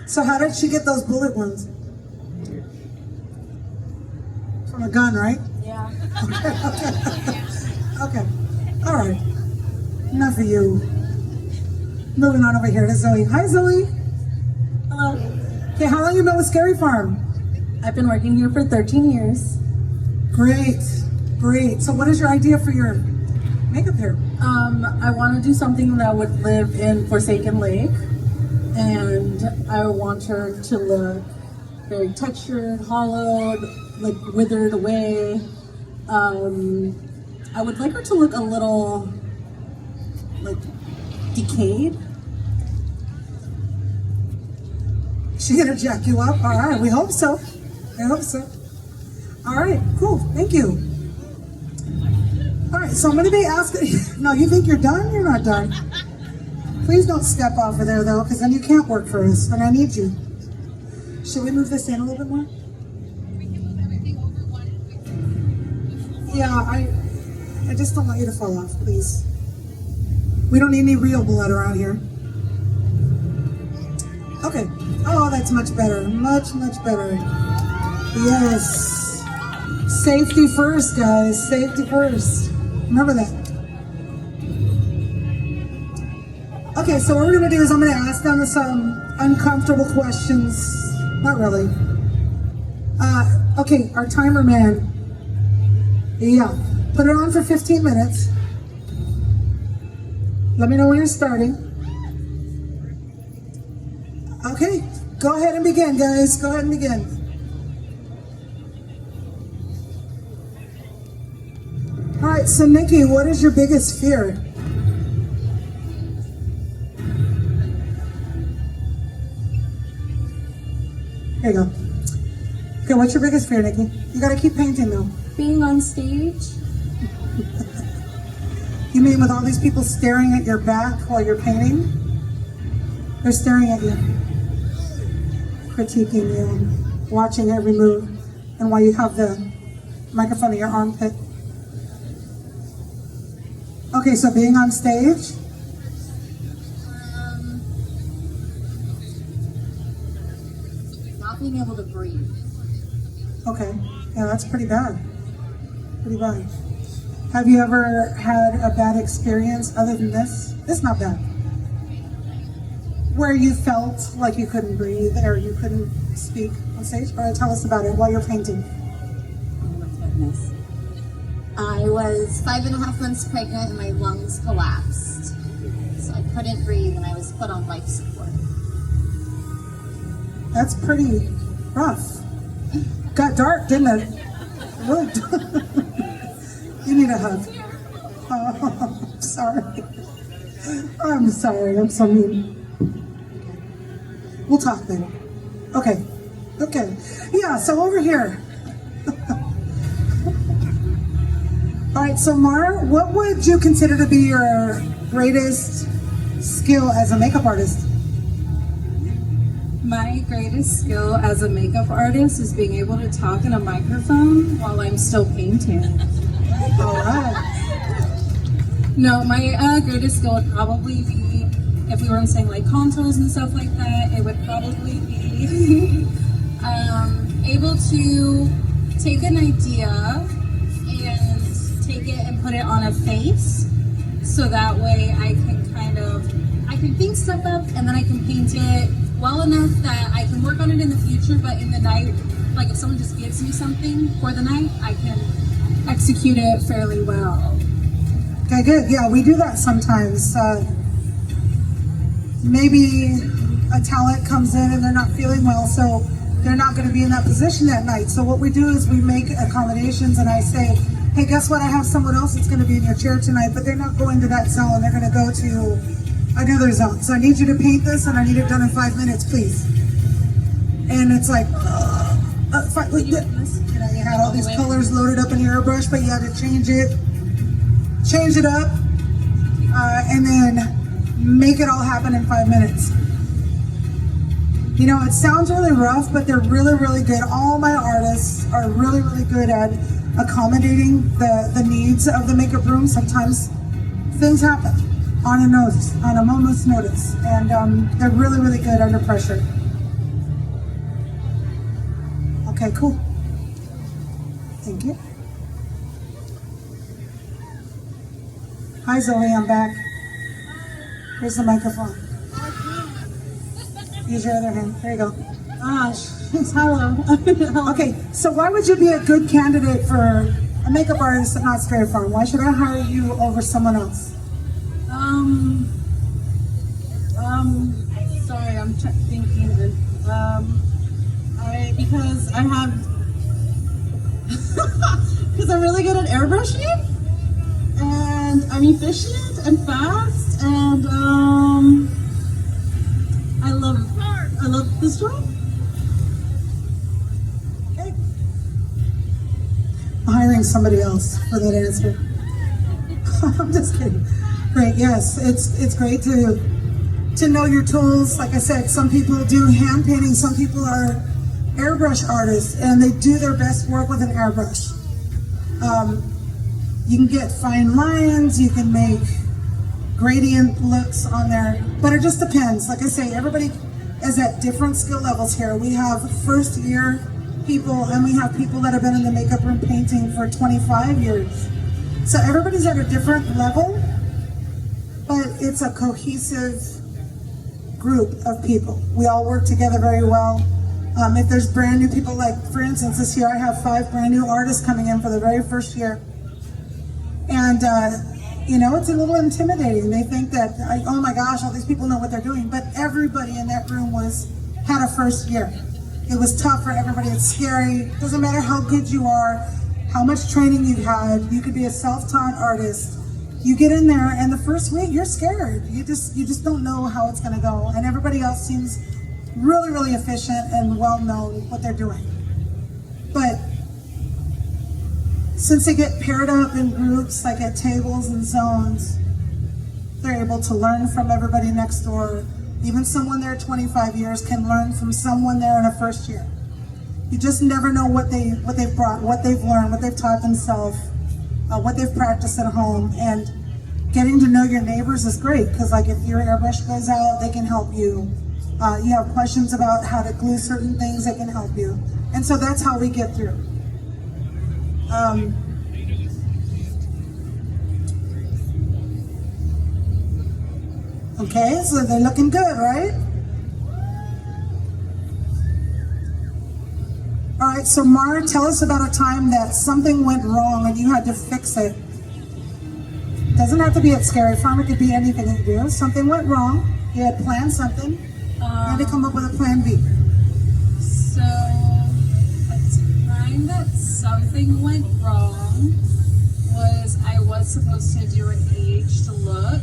So how did she get those bullet wounds? From a gun, right? Yeah. Okay. All right. Enough of you. Moving on over here to Zoe. Hi, Zoe. Hello. Okay, how long you been with Scary Farm? I've been working here for 13 years. Great. So what is your idea for your makeup here? I want to do something that would live in Forsaken Lake, and I want her to look very textured, hollowed, like withered away. I would like her to look a little like decayed. She gonna jack you up? All right, we hope so. All right, cool, thank you. All right, so I'm gonna be asking, no, you think you're done? You're not done. Please don't step off of there though, because then you can't work for us, and I need you. Should we move this in a little bit more? Yeah, I just don't want you to fall off, please. We don't need any real blood around here. Okay. Oh, that's much better. Much better. Yes. Safety first, guys. Safety first. Remember that. Okay, so what we're going to do is I'm going to ask them some uncomfortable questions. Not really. Okay, our timer man. Yeah. Put it on for 15 minutes. Let me know when you're starting. Okay, go ahead and begin, guys. Go ahead and begin. All right, so Nikki, what is your biggest fear? Here you go. Okay, what's your biggest fear, Nikki? You gotta keep painting though. Being on stage. You mean with all these people staring at your back while you're painting? They're staring at you, critiquing you, watching every move, and while you have the microphone in your armpit. Okay, so being on stage. Not being able to breathe. Okay, yeah, that's pretty bad. Pretty bad. Have you ever had a bad experience other than this? It's not bad. Where you felt like you couldn't breathe or you couldn't speak on stage? All right, tell us about it while you're painting. Oh my goodness. I was 5.5 months pregnant and my lungs collapsed. So I couldn't breathe and I was put on life support. That's pretty rough. Got dark, didn't it? Really? You need a hug. Oh, I'm sorry. I'm sorry. I'm so mean. We'll talk later. Okay. Okay. Yeah, so over here. All right, so Mar, what would you consider to be your greatest skill as a makeup artist? My greatest skill as a makeup artist is being able to talk in a microphone while I'm still painting. All right. No, my greatest skill would probably be, if we were saying like contours and stuff like that, it would probably be able to take an idea and take it and put it on a face, so that way I can think stuff up and then I can paint it well enough that I can work on it in the future, but in the night, like if someone just gives me something for the night, I can execute it fairly well. Okay, good. Yeah, we do that sometimes. Maybe a talent comes in and they're not feeling well, so they're not going to be in that position that night. So what we do is we make accommodations, and I say, hey, guess what? I have someone else that's going to be in your chair tonight, but they're not going to that zone. They're going to go to another zone. So I need you to paint this, and I need it done in 5 minutes, please. And it's like, you know, you had all these colors loaded up in your airbrush, but you had to change it up, and then make it all happen in 5 minutes. You know, it sounds really rough, but they're really, really good. All my artists are really, really good at accommodating the needs of the makeup room. Sometimes things happen on a moment's notice, and they're really, really good under pressure. Okay, cool. Thank you. Hi Zoe, I'm back. Here's the microphone. Use your other hand. There you go. Hello. Okay, so why would you be a good candidate for a makeup artist at Knott's Berry Farm? Why should I hire you over someone else? Sorry, I'm thinking. Because I'm really good at airbrushing, and I'm efficient and fast, and I love this job. Okay. I'm hiring somebody else for that answer. I'm just kidding. Great, yes, it's great to know your tools. Like I said, some people do hand painting, some people are airbrush artists, and they do their best work with an airbrush. You can get fine lines, you can make gradient looks on there, but it just depends. Like I say, everybody is at different skill levels here. We have first year people, and we have people that have been in the makeup room painting for 25 years. So everybody's at a different level, but it's a cohesive group of people. We all work together very well. If there's brand new people, like for instance, this year I have 5 brand new artists coming in for the very first year. And you know, it's a little intimidating. They think that, oh my gosh, all these people know what they're doing, but everybody in that room had a first year. It was tough for everybody. It's scary. Doesn't matter how good you are, how much training you've had. You could be a self-taught artist. You get in there, and the first week you're scared. You just don't know how it's going to go. And everybody else seems really, really efficient and well known what they're doing. But since they get paired up in groups, like at tables and zones, they're able to learn from everybody next door. Even someone there 25 years can learn from someone there in a first year. You just never know what they've brought, what they've learned, what they've taught themselves, what they've practiced at home. And getting to know your neighbors is great, because like if your airbrush goes out, they can help you. You have questions about how to glue certain things, they can help you. And so that's how we get through. Okay, so they're looking good, right? All right, so Mara, tell us about a time that something went wrong and you had to fix it. Doesn't have to be at Scary Farm, it could be anything you do. Something went wrong, you had planned something, you had to come up with a plan B. So, a time that something went wrong was I was supposed to do an aged look,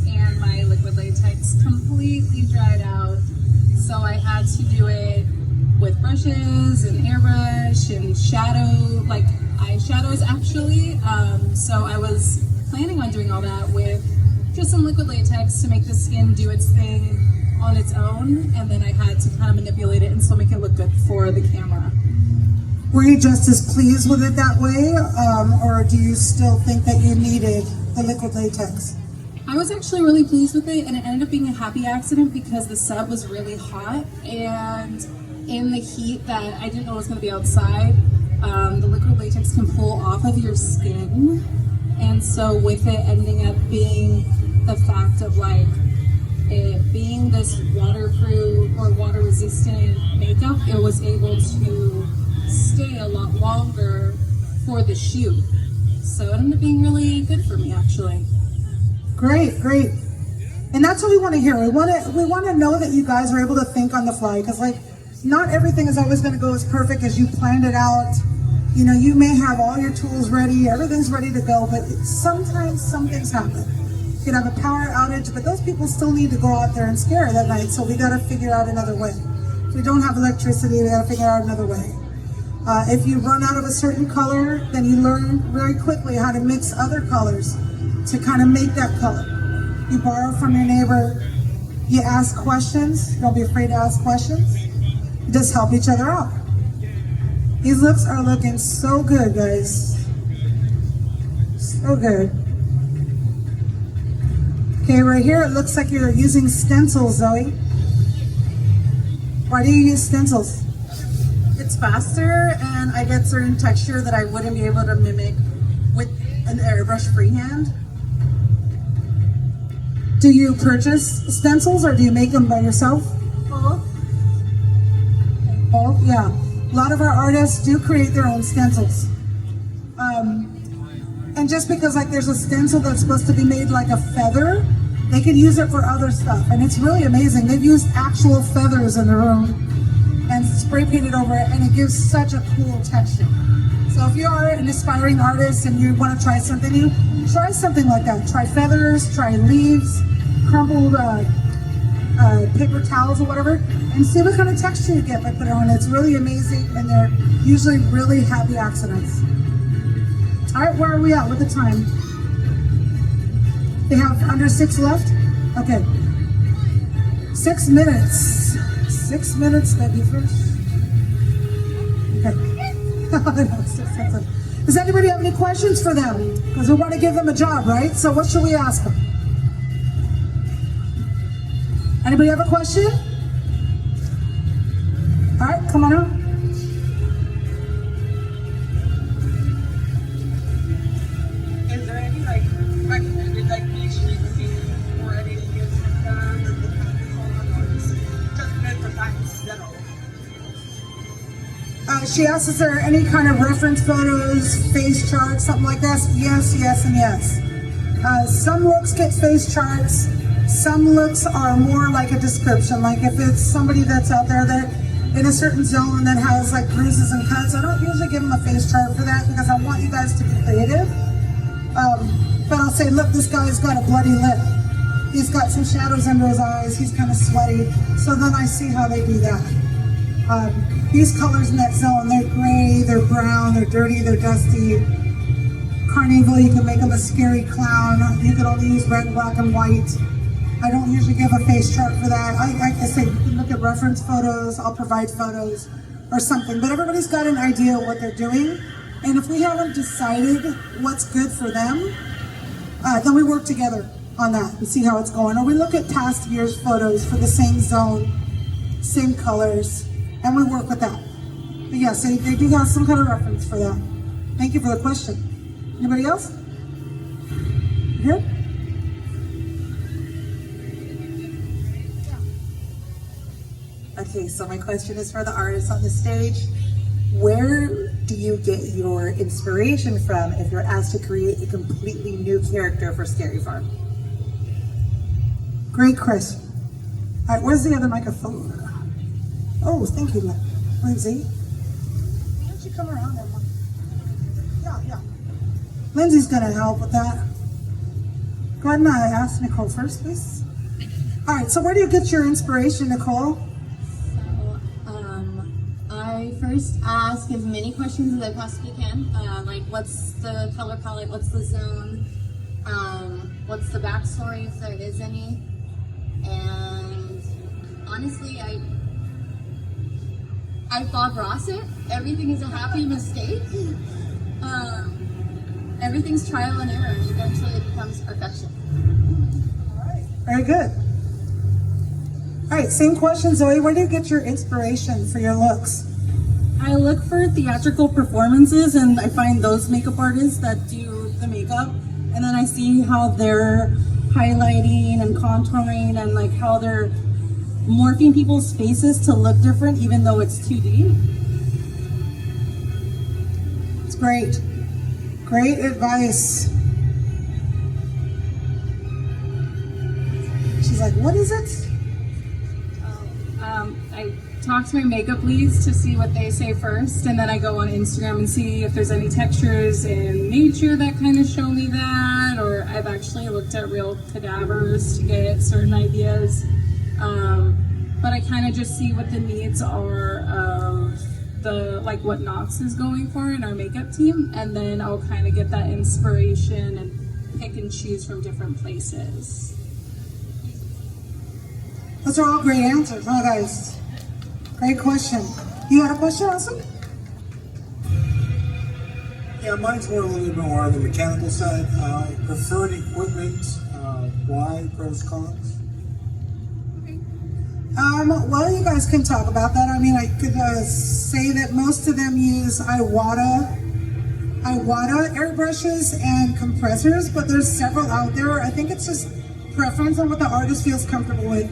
and my liquid latex completely dried out. So I had to do it with brushes and airbrush and shadow, like eyeshadows actually. So I was planning on doing all that with just some liquid latex to make the skin do its thing on its own, and then I had to kind of manipulate it and still make it look good for the camera. Were you just as pleased with it that way, or do you still think that you needed the liquid latex? I was actually really pleased with it, and it ended up being a happy accident because the set was really hot, and in the heat that I didn't know was going to be outside, the liquid latex can pull off of your skin, and so with it ending up being the fact of like it being this waterproof or water resistant makeup, it was able to stay a lot longer for the shoot. So it ended up being really good for me actually. Great, great. And that's what we want to hear. We want to know that you guys are able to think on the fly, because like not everything is always going to go as perfect as you planned it out. You know, you may have all your tools ready, everything's ready to go, but sometimes some things happen. You can have a power outage, but those people still need to go out there and scare that night, so we got to figure out another way. If we don't have electricity, we got to figure out another way. If you run out of a certain color, then you learn very quickly how to mix other colors to kind of make that color. You borrow from your neighbor, you ask questions, don't be afraid to ask questions. Just help each other out. These looks are looking so good, guys. So good. Okay, right here it looks like you're using stencils, Zoe. Why do you use stencils? It's faster, and I get certain texture that I wouldn't be able to mimic with an airbrush freehand. Do you purchase stencils or do you make them by yourself? Both. Oh, yeah. A lot of our artists do create their own stencils. And just because like there's a stencil that's supposed to be made like a feather, they could use it for other stuff. And it's really amazing. They've used actual feathers in the room and spray painted over it, and it gives such a cool texture. So if you are an aspiring artist and you want to try something new, try something like that. Try feathers, try leaves, crumpled paper towels or whatever, and see what kind of texture you get by putting it on. It's really amazing, and they're usually really happy accidents. All right, where are we at with the time? They have under 6 left? Okay. 6 minutes. 6 minutes, that'd be first. Okay. Does anybody have any questions for them? Because we want to give them a job, right? So what should we ask them? Anybody have a question? All right, come on out. Is there any like recommended like pastry routine or any use with them or depends on, or just good for practice in general? She asked, is there any kind of reference photos, face charts, something like that? Yes, yes, and yes. Some looks get face charts. Some looks are more like a description. Like if it's somebody that's out there that in a certain zone that has like bruises and cuts, I don't usually give them a face chart for that because I want you guys to be creative. But I'll say, look, this guy's got a bloody lip. He's got some shadows under his eyes. He's kind of sweaty. So then I see how they do that. These colors in that zone, they're gray, they're brown, they're dirty, they're dusty. Carnival, you can make them a scary clown. You can only use red, black, and white. I don't usually give a face chart for that. I say you can look at reference photos, I'll provide photos or something. But everybody's got an idea of what they're doing. And if we haven't decided what's good for them, Then we work together on that and see how it's going. Or we look at past years' photos for the same zone, same colors, and we work with that. But yes, they do have some kind of reference for that. Thank you for the question. Anybody else? Here? Okay, so my question is for the artists on the stage. Where do you get your inspiration from if you're asked to create a completely new character for Scary Farm? Great question. All right, where's the other microphone? Oh, thank you, Lindsay. Why don't you come around there? Yeah. Lindsay's gonna help with that. Go ahead and ask Nicole first, please. All right, so where do you get your inspiration, Nicole? I first ask as many questions as I possibly can. Like, what's the color palette? What's the zone? What's the backstory, if there is any? And honestly, I Bob Ross it. Everything is a happy mistake. Everything's trial and error, and eventually it becomes perfection. All right, very good. All right, same question, Zoe. Where do you get your inspiration for your looks? I look for theatrical performances and I find those makeup artists that do the makeup, and then I see how they're highlighting and contouring and like how they're morphing people's faces to look different even though it's 2D. It's great. Great advice. She's like, what is it? I talk to my makeup leads to see what they say first, and then I go on Instagram and see if there's any textures in nature that kind of show me that, or I've actually looked at real cadavers to get certain ideas. But I kind of just see what the needs are of like what Knott's is going for in our makeup team, and then I'll kind of get that inspiration and pick and choose from different places. Those are all great answers, huh, guys? Great question. You had a question, also? Yeah, mine's more a little bit more on the mechanical side. Preferred equipment, why, pros, cons? Well, you guys can talk about that. I mean, I could say that most of them use Iwata airbrushes and compressors, but there's several out there. I think it's just preference on what the artist feels comfortable with.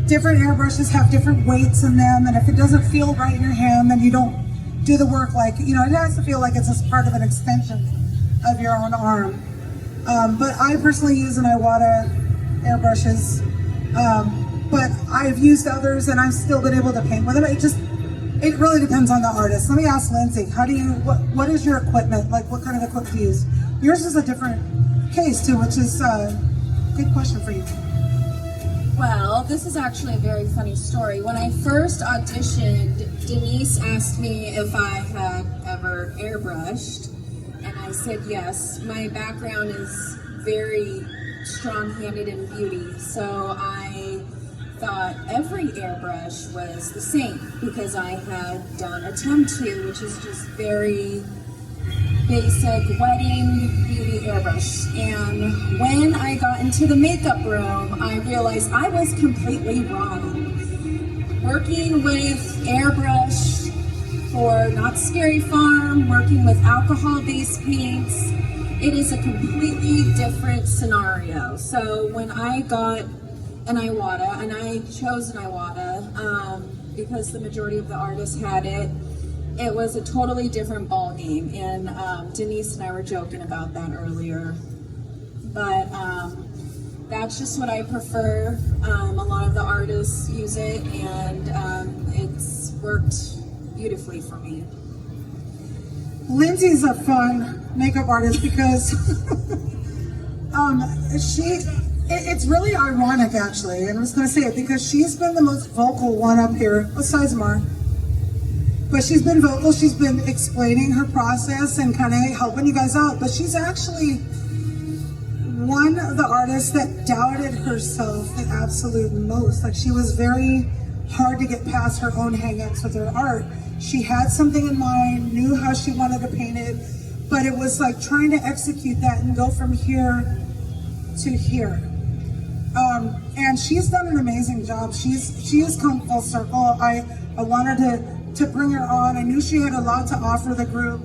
Different airbrushes have different weights in them, and if it doesn't feel right in your hand, then you don't do the work like, it has to feel like it's just part of an extension of your own arm. But I personally use an Iwata airbrushes, but I've used others and I've still been able to paint with them. It really depends on the artist. Let me ask Lindsay, what is your equipment? Like, what kind of equipment do you use? Yours is a different case too, which is a good question for you. Well, this is actually a very funny story. When I first auditioned, Denise asked me if I had ever airbrushed, and I said yes. My background is very strong-handed in beauty, so I thought every airbrush was the same because I had done a Tem2, which is just very basic wedding beauty airbrush. And when I got into the makeup room, I realized I was completely wrong. Working with airbrush for Not Scary Farm, working with alcohol-based paints, it is a completely different scenario. So when I got an Iwata, and I chose an Iwata because the majority of the artists had it, it was a totally different ball game, and Denise and I were joking about that earlier. But that's just what I prefer. A lot of the artists use it, and it's worked beautifully for me. Lindsay's a fun makeup artist because it's really ironic actually, and I was going to say it because she's been the most vocal one up here, besides Mark. But she's been vocal, she's been explaining her process and kind of helping you guys out. But she's actually one of the artists that doubted herself the absolute most. Like, she was very hard to get past her own hang-ups with her art. She had something in mind, knew how she wanted to paint it, but it was like trying to execute that and go from here to here. And she's done an amazing job. She has come full circle. I wanted to bring her on. I knew she had a lot to offer the group,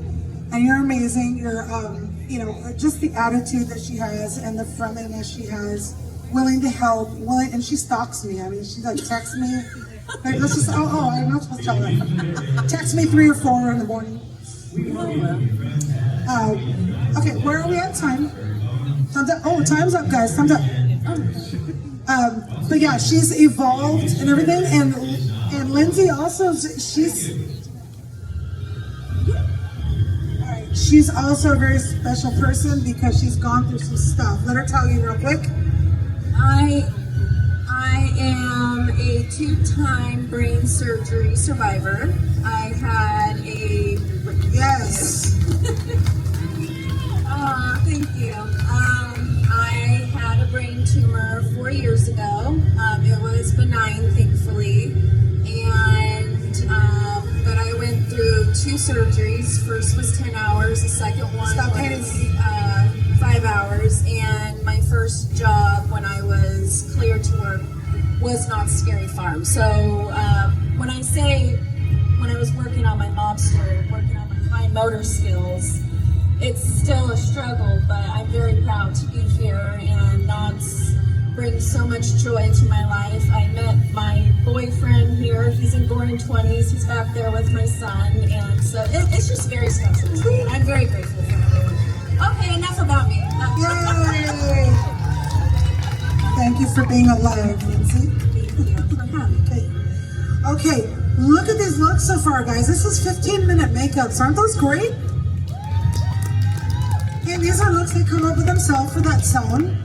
and you're amazing. You're, you know, just the attitude that she has and the friendliness she has, willing to help, and she stalks me. I mean, she like texts me. Like, let's just, I'm not supposed to tell that. Text me 3 or 4 in the morning. Okay, where are we at time? Time's up. Oh, time's up, guys. Time's up. But yeah, she's evolved and everything, and Lindsay also, she's also a very special person because she's gone through some stuff. Let her tell you real quick. I am a 2-time brain surgery survivor. I had a... Yes. Thank you. I had a brain tumor 4 years ago. It was benign, thankfully. But I went through 2 surgeries. First was 10 hours. The second one was 5 hours. And my first job when I was cleared to work was Knott's Scary Farm. So when I was working on my mobster, working on my fine motor skills, it's still a struggle, but I'm very proud to be here, and Knott's brings so much joy to my life. I met my boyfriend here. He's in Goring 20s. He's back there with my son, and so it's just very special to me. I'm very grateful for him. Okay, enough about me. Yay! Thank you for being alive, Lindsay. Okay, look at these looks so far, guys. This is 15-minute makeups. Aren't those great? And these are looks that come up with themselves for that zone.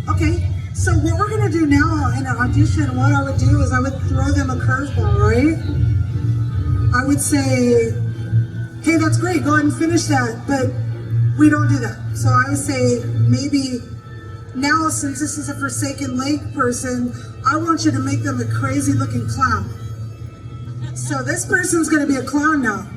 Okay, so what we're gonna do now in an audition, what I would do is I would throw them a curveball, right? I would say, hey, that's great, go ahead and finish that, but we don't do that. So I would say, maybe now, since this is a Forsaken Lake person, I want you to make them a crazy looking clown. So this person's gonna be a clown now.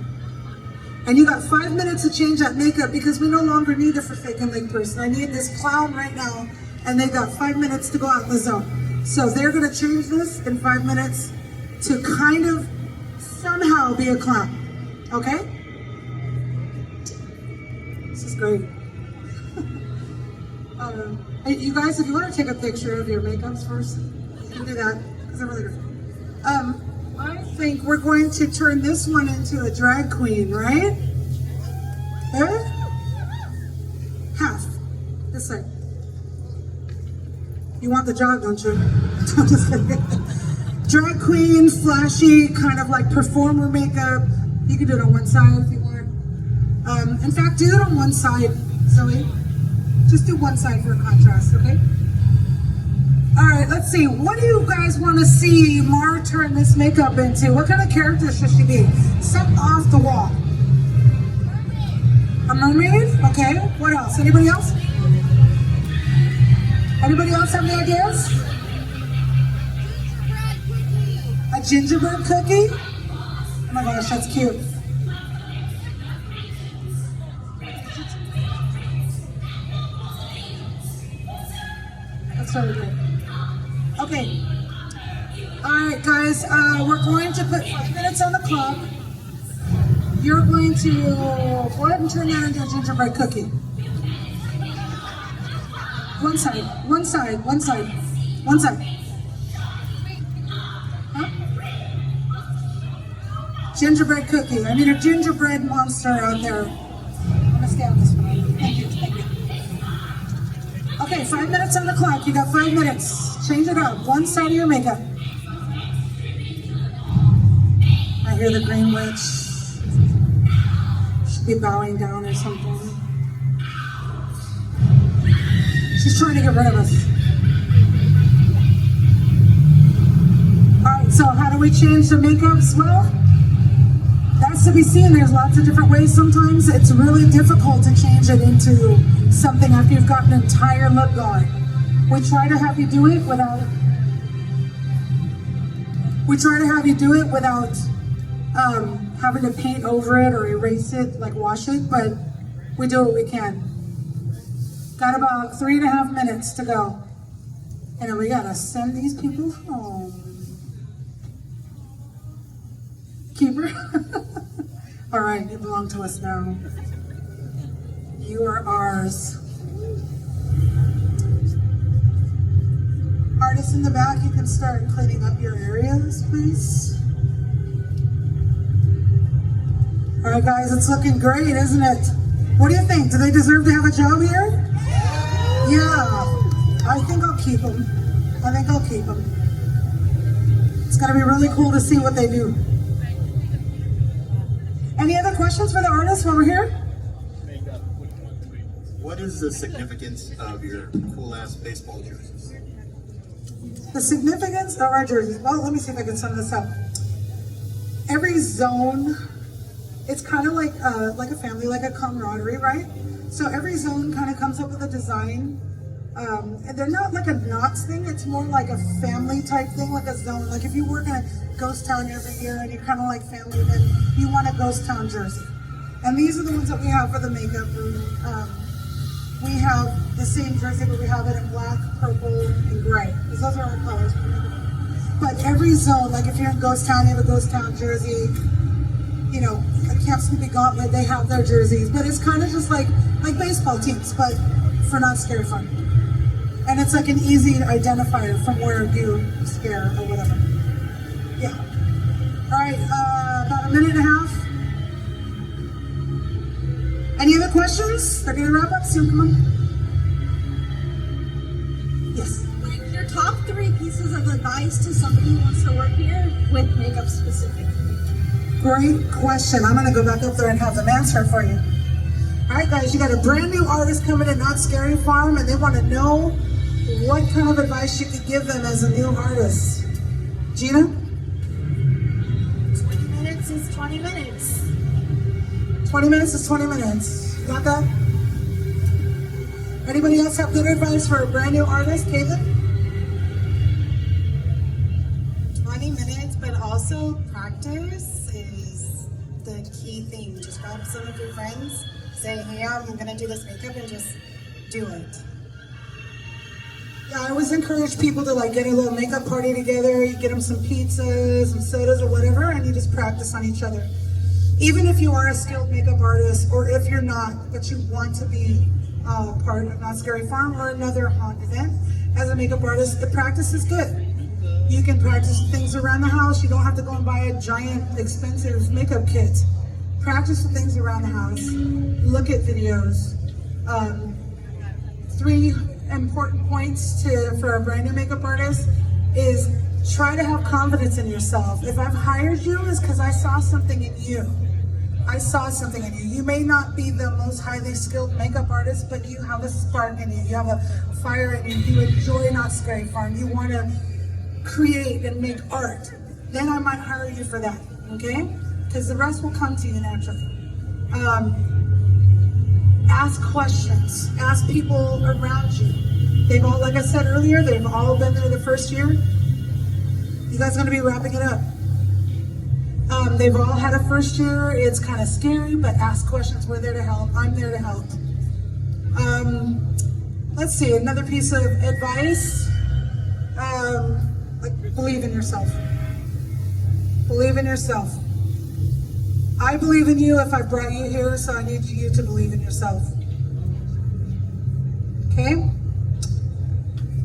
And you got 5 minutes to change that makeup because we no longer need a Forsaken Lake person. I need this clown right now, and they got 5 minutes to go out in the zone. So they're gonna change this in 5 minutes to kind of somehow be a clown, okay? This is great. You guys, if you want to take a picture of your makeups first, you can do that, because they're really good. I think we're going to turn this one into a drag queen, right? There? Half. This side. You want the job, don't you? I'm just kidding. Drag queen, flashy, kind of like performer makeup. You can do it on one side if you want. In fact, do it on one side, Zoe. Just do one side for contrast, okay? All right, let's see. What do you guys want to see Mar turn this makeup into? What kind of character should she be? Something off the wall. A mermaid? Okay. What else? Anybody else? Anybody else have any ideas? A gingerbread cookie? Oh my gosh, that's cute. That's really good. Okay. All right, guys. We're going to put 5 minutes on the clock. You're going to go ahead and turn that into a gingerbread cookie. One side, one side, one side, one side. Huh? Gingerbread cookie. I need a gingerbread monster out there. I'm gonna stay on this one. Thank you, thank you. Okay, 5 minutes on the clock. You got 5 minutes. Change it up. One side of your makeup. I hear the green witch. Should be bowing down or something. She's trying to get rid of us. Alright, so how do we change the makeups? Well, that's to be seen. There's lots of different ways. Sometimes it's really difficult to change it into something after you've got an entire look going. We try to have you do it without having to paint over it or erase it, like wash it, but we do what we can. Got about 3.5 minutes to go. And then we gotta send these people home. Keeper? All right, you belong to us now. You are ours. Artists in the back, you can start cleaning up your areas, please. All right, guys, it's looking great, isn't it? What do you think? Do they deserve to have a job here? Yeah, I think I'll keep them. I think I'll keep them. It's gonna be really cool to see what they do. Any other questions for the artists while we're here? What is the significance of your cool-ass baseball jerseys? The significance of our jerseys. Well, let me see if I can sum this up. Every zone, it's kind of like a family, like a camaraderie, right? So every zone kind of comes up with a design. And they're not like a Knott's thing, it's more like a family type thing, like a zone. Like if you work in a ghost town every year and you're kind of like family, then you want a ghost town jersey. And these are the ones that we have for the makeup room. We have the same jersey, but we have it in black, purple, and gray. Because those are our colors. But every zone, like if you're in ghost town, you have a ghost town jersey. You know, a Camp Snoopy Gauntlet, they have their jerseys. But it's kind of just like baseball teams, but for Not Scary Fun. And it's like an easy identifier from where you scare or whatever. Yeah. All right, about 1.5 minutes. Any other questions? They're gonna wrap up soon, come on. Yes. Like your top 3 pieces of advice to somebody who wants to work here with makeup specifically. Great question. I'm gonna go back up there and have them answer for you. All right, guys, you got a brand new artist coming to Not Scary Farm, and they want to know what kind of advice you could give them as a new artist. Gina? 20 minutes is 20 minutes. 20 minutes is 20 minutes. You got that? Anybody else have good advice for a brand new artist? Caitlin? 20 minutes, but also practice is the key thing. Just grab some of your friends, say, hey, I'm gonna do this makeup, and just do it. Yeah, I always encourage people to like get a little makeup party together. You get them some pizzas, some sodas or whatever, and you just practice on each other. Even if you are a skilled makeup artist, or if you're not, but you want to be part of Not Scary Farm or another haunt event, as a makeup artist, the practice is good. You can practice things around the house. You don't have to go and buy a giant, expensive makeup kit. Practice the things around the house. Look at videos. 3 important points for a brand new makeup artist is try to have confidence in yourself. If I've hired you, it's because I saw something in you. I saw something in you. You may not be the most highly skilled makeup artist, but you have a spark in you. You have a fire in you. You enjoy Not Scary Farm. You want to create and make art. Then I might hire you for that, okay? Because the rest will come to you naturally. Ask questions. Ask people around you. They've all, like I said earlier, they've all been there the first year. You guys are going to be wrapping it up. They've all had a first year. It's kind of scary, but ask questions. We're there to help. I'm there to help. Let's see, another piece of advice. Like, believe in yourself. Believe in yourself. I believe in you if I brought you here, so I need you to believe in yourself. Okay?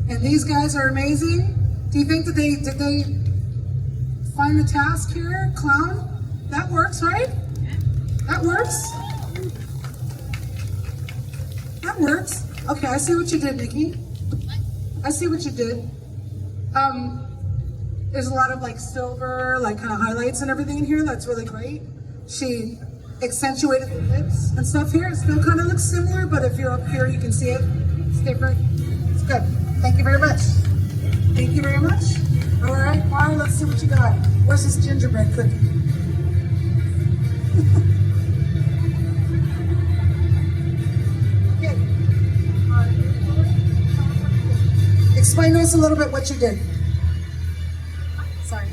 And these guys are amazing. Do you think that did they find the task here? Clown? That works, right? That works? That works. Okay, I see what you did, Nikki. I see what you did. There's a lot of like silver, like kind of highlights and everything in here. That's really great. She accentuated the lips and stuff here. It still kind of looks similar, but if you're up here, you can see it. It's different. It's good. Thank you very much. Thank you very much. All right, let's see what you got. Where's this gingerbread cookie? Okay. Explain to us a little bit what you did. Sorry.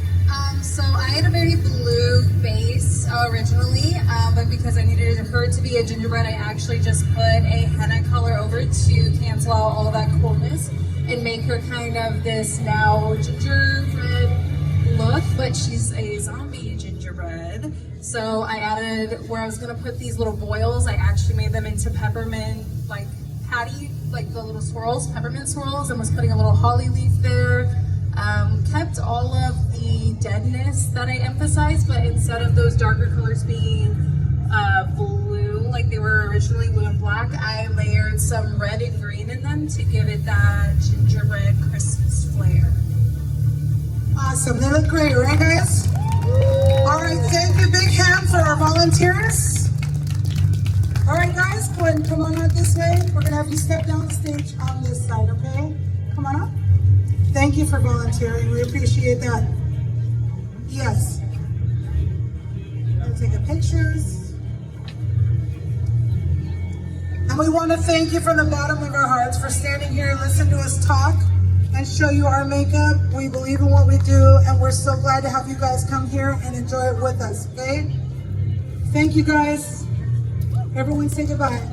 So I had a very blue base originally, but because I needed her to be a gingerbread, I actually just put a henna color over to cancel out all that coolness and make her kind of this now gingerbread look, but she's a zombie gingerbread. So I added, where I was gonna put these little boils, I actually made them into peppermint, like patty, like the little swirls, peppermint swirls, and was putting a little holly leaf there. Kept all of the deadness that I emphasized, but instead of those darker colors being blue, like they were originally blue and black, I layered some red and green in them to give it that gingerbread Christmas flair. Awesome, they look great, right guys? All right, thank you, big hand for our volunteers. All right guys, go ahead and come on out this way. We're gonna have you step down the stage on this side, okay? Come on up. Thank you for volunteering, we appreciate that. Yes. We'll take pictures. And we want to thank you from the bottom of our hearts for standing here and listening to us talk and show you our makeup. We believe in what we do, and we're so glad to have you guys come here and enjoy it with us, okay? Thank you guys. Everyone say goodbye.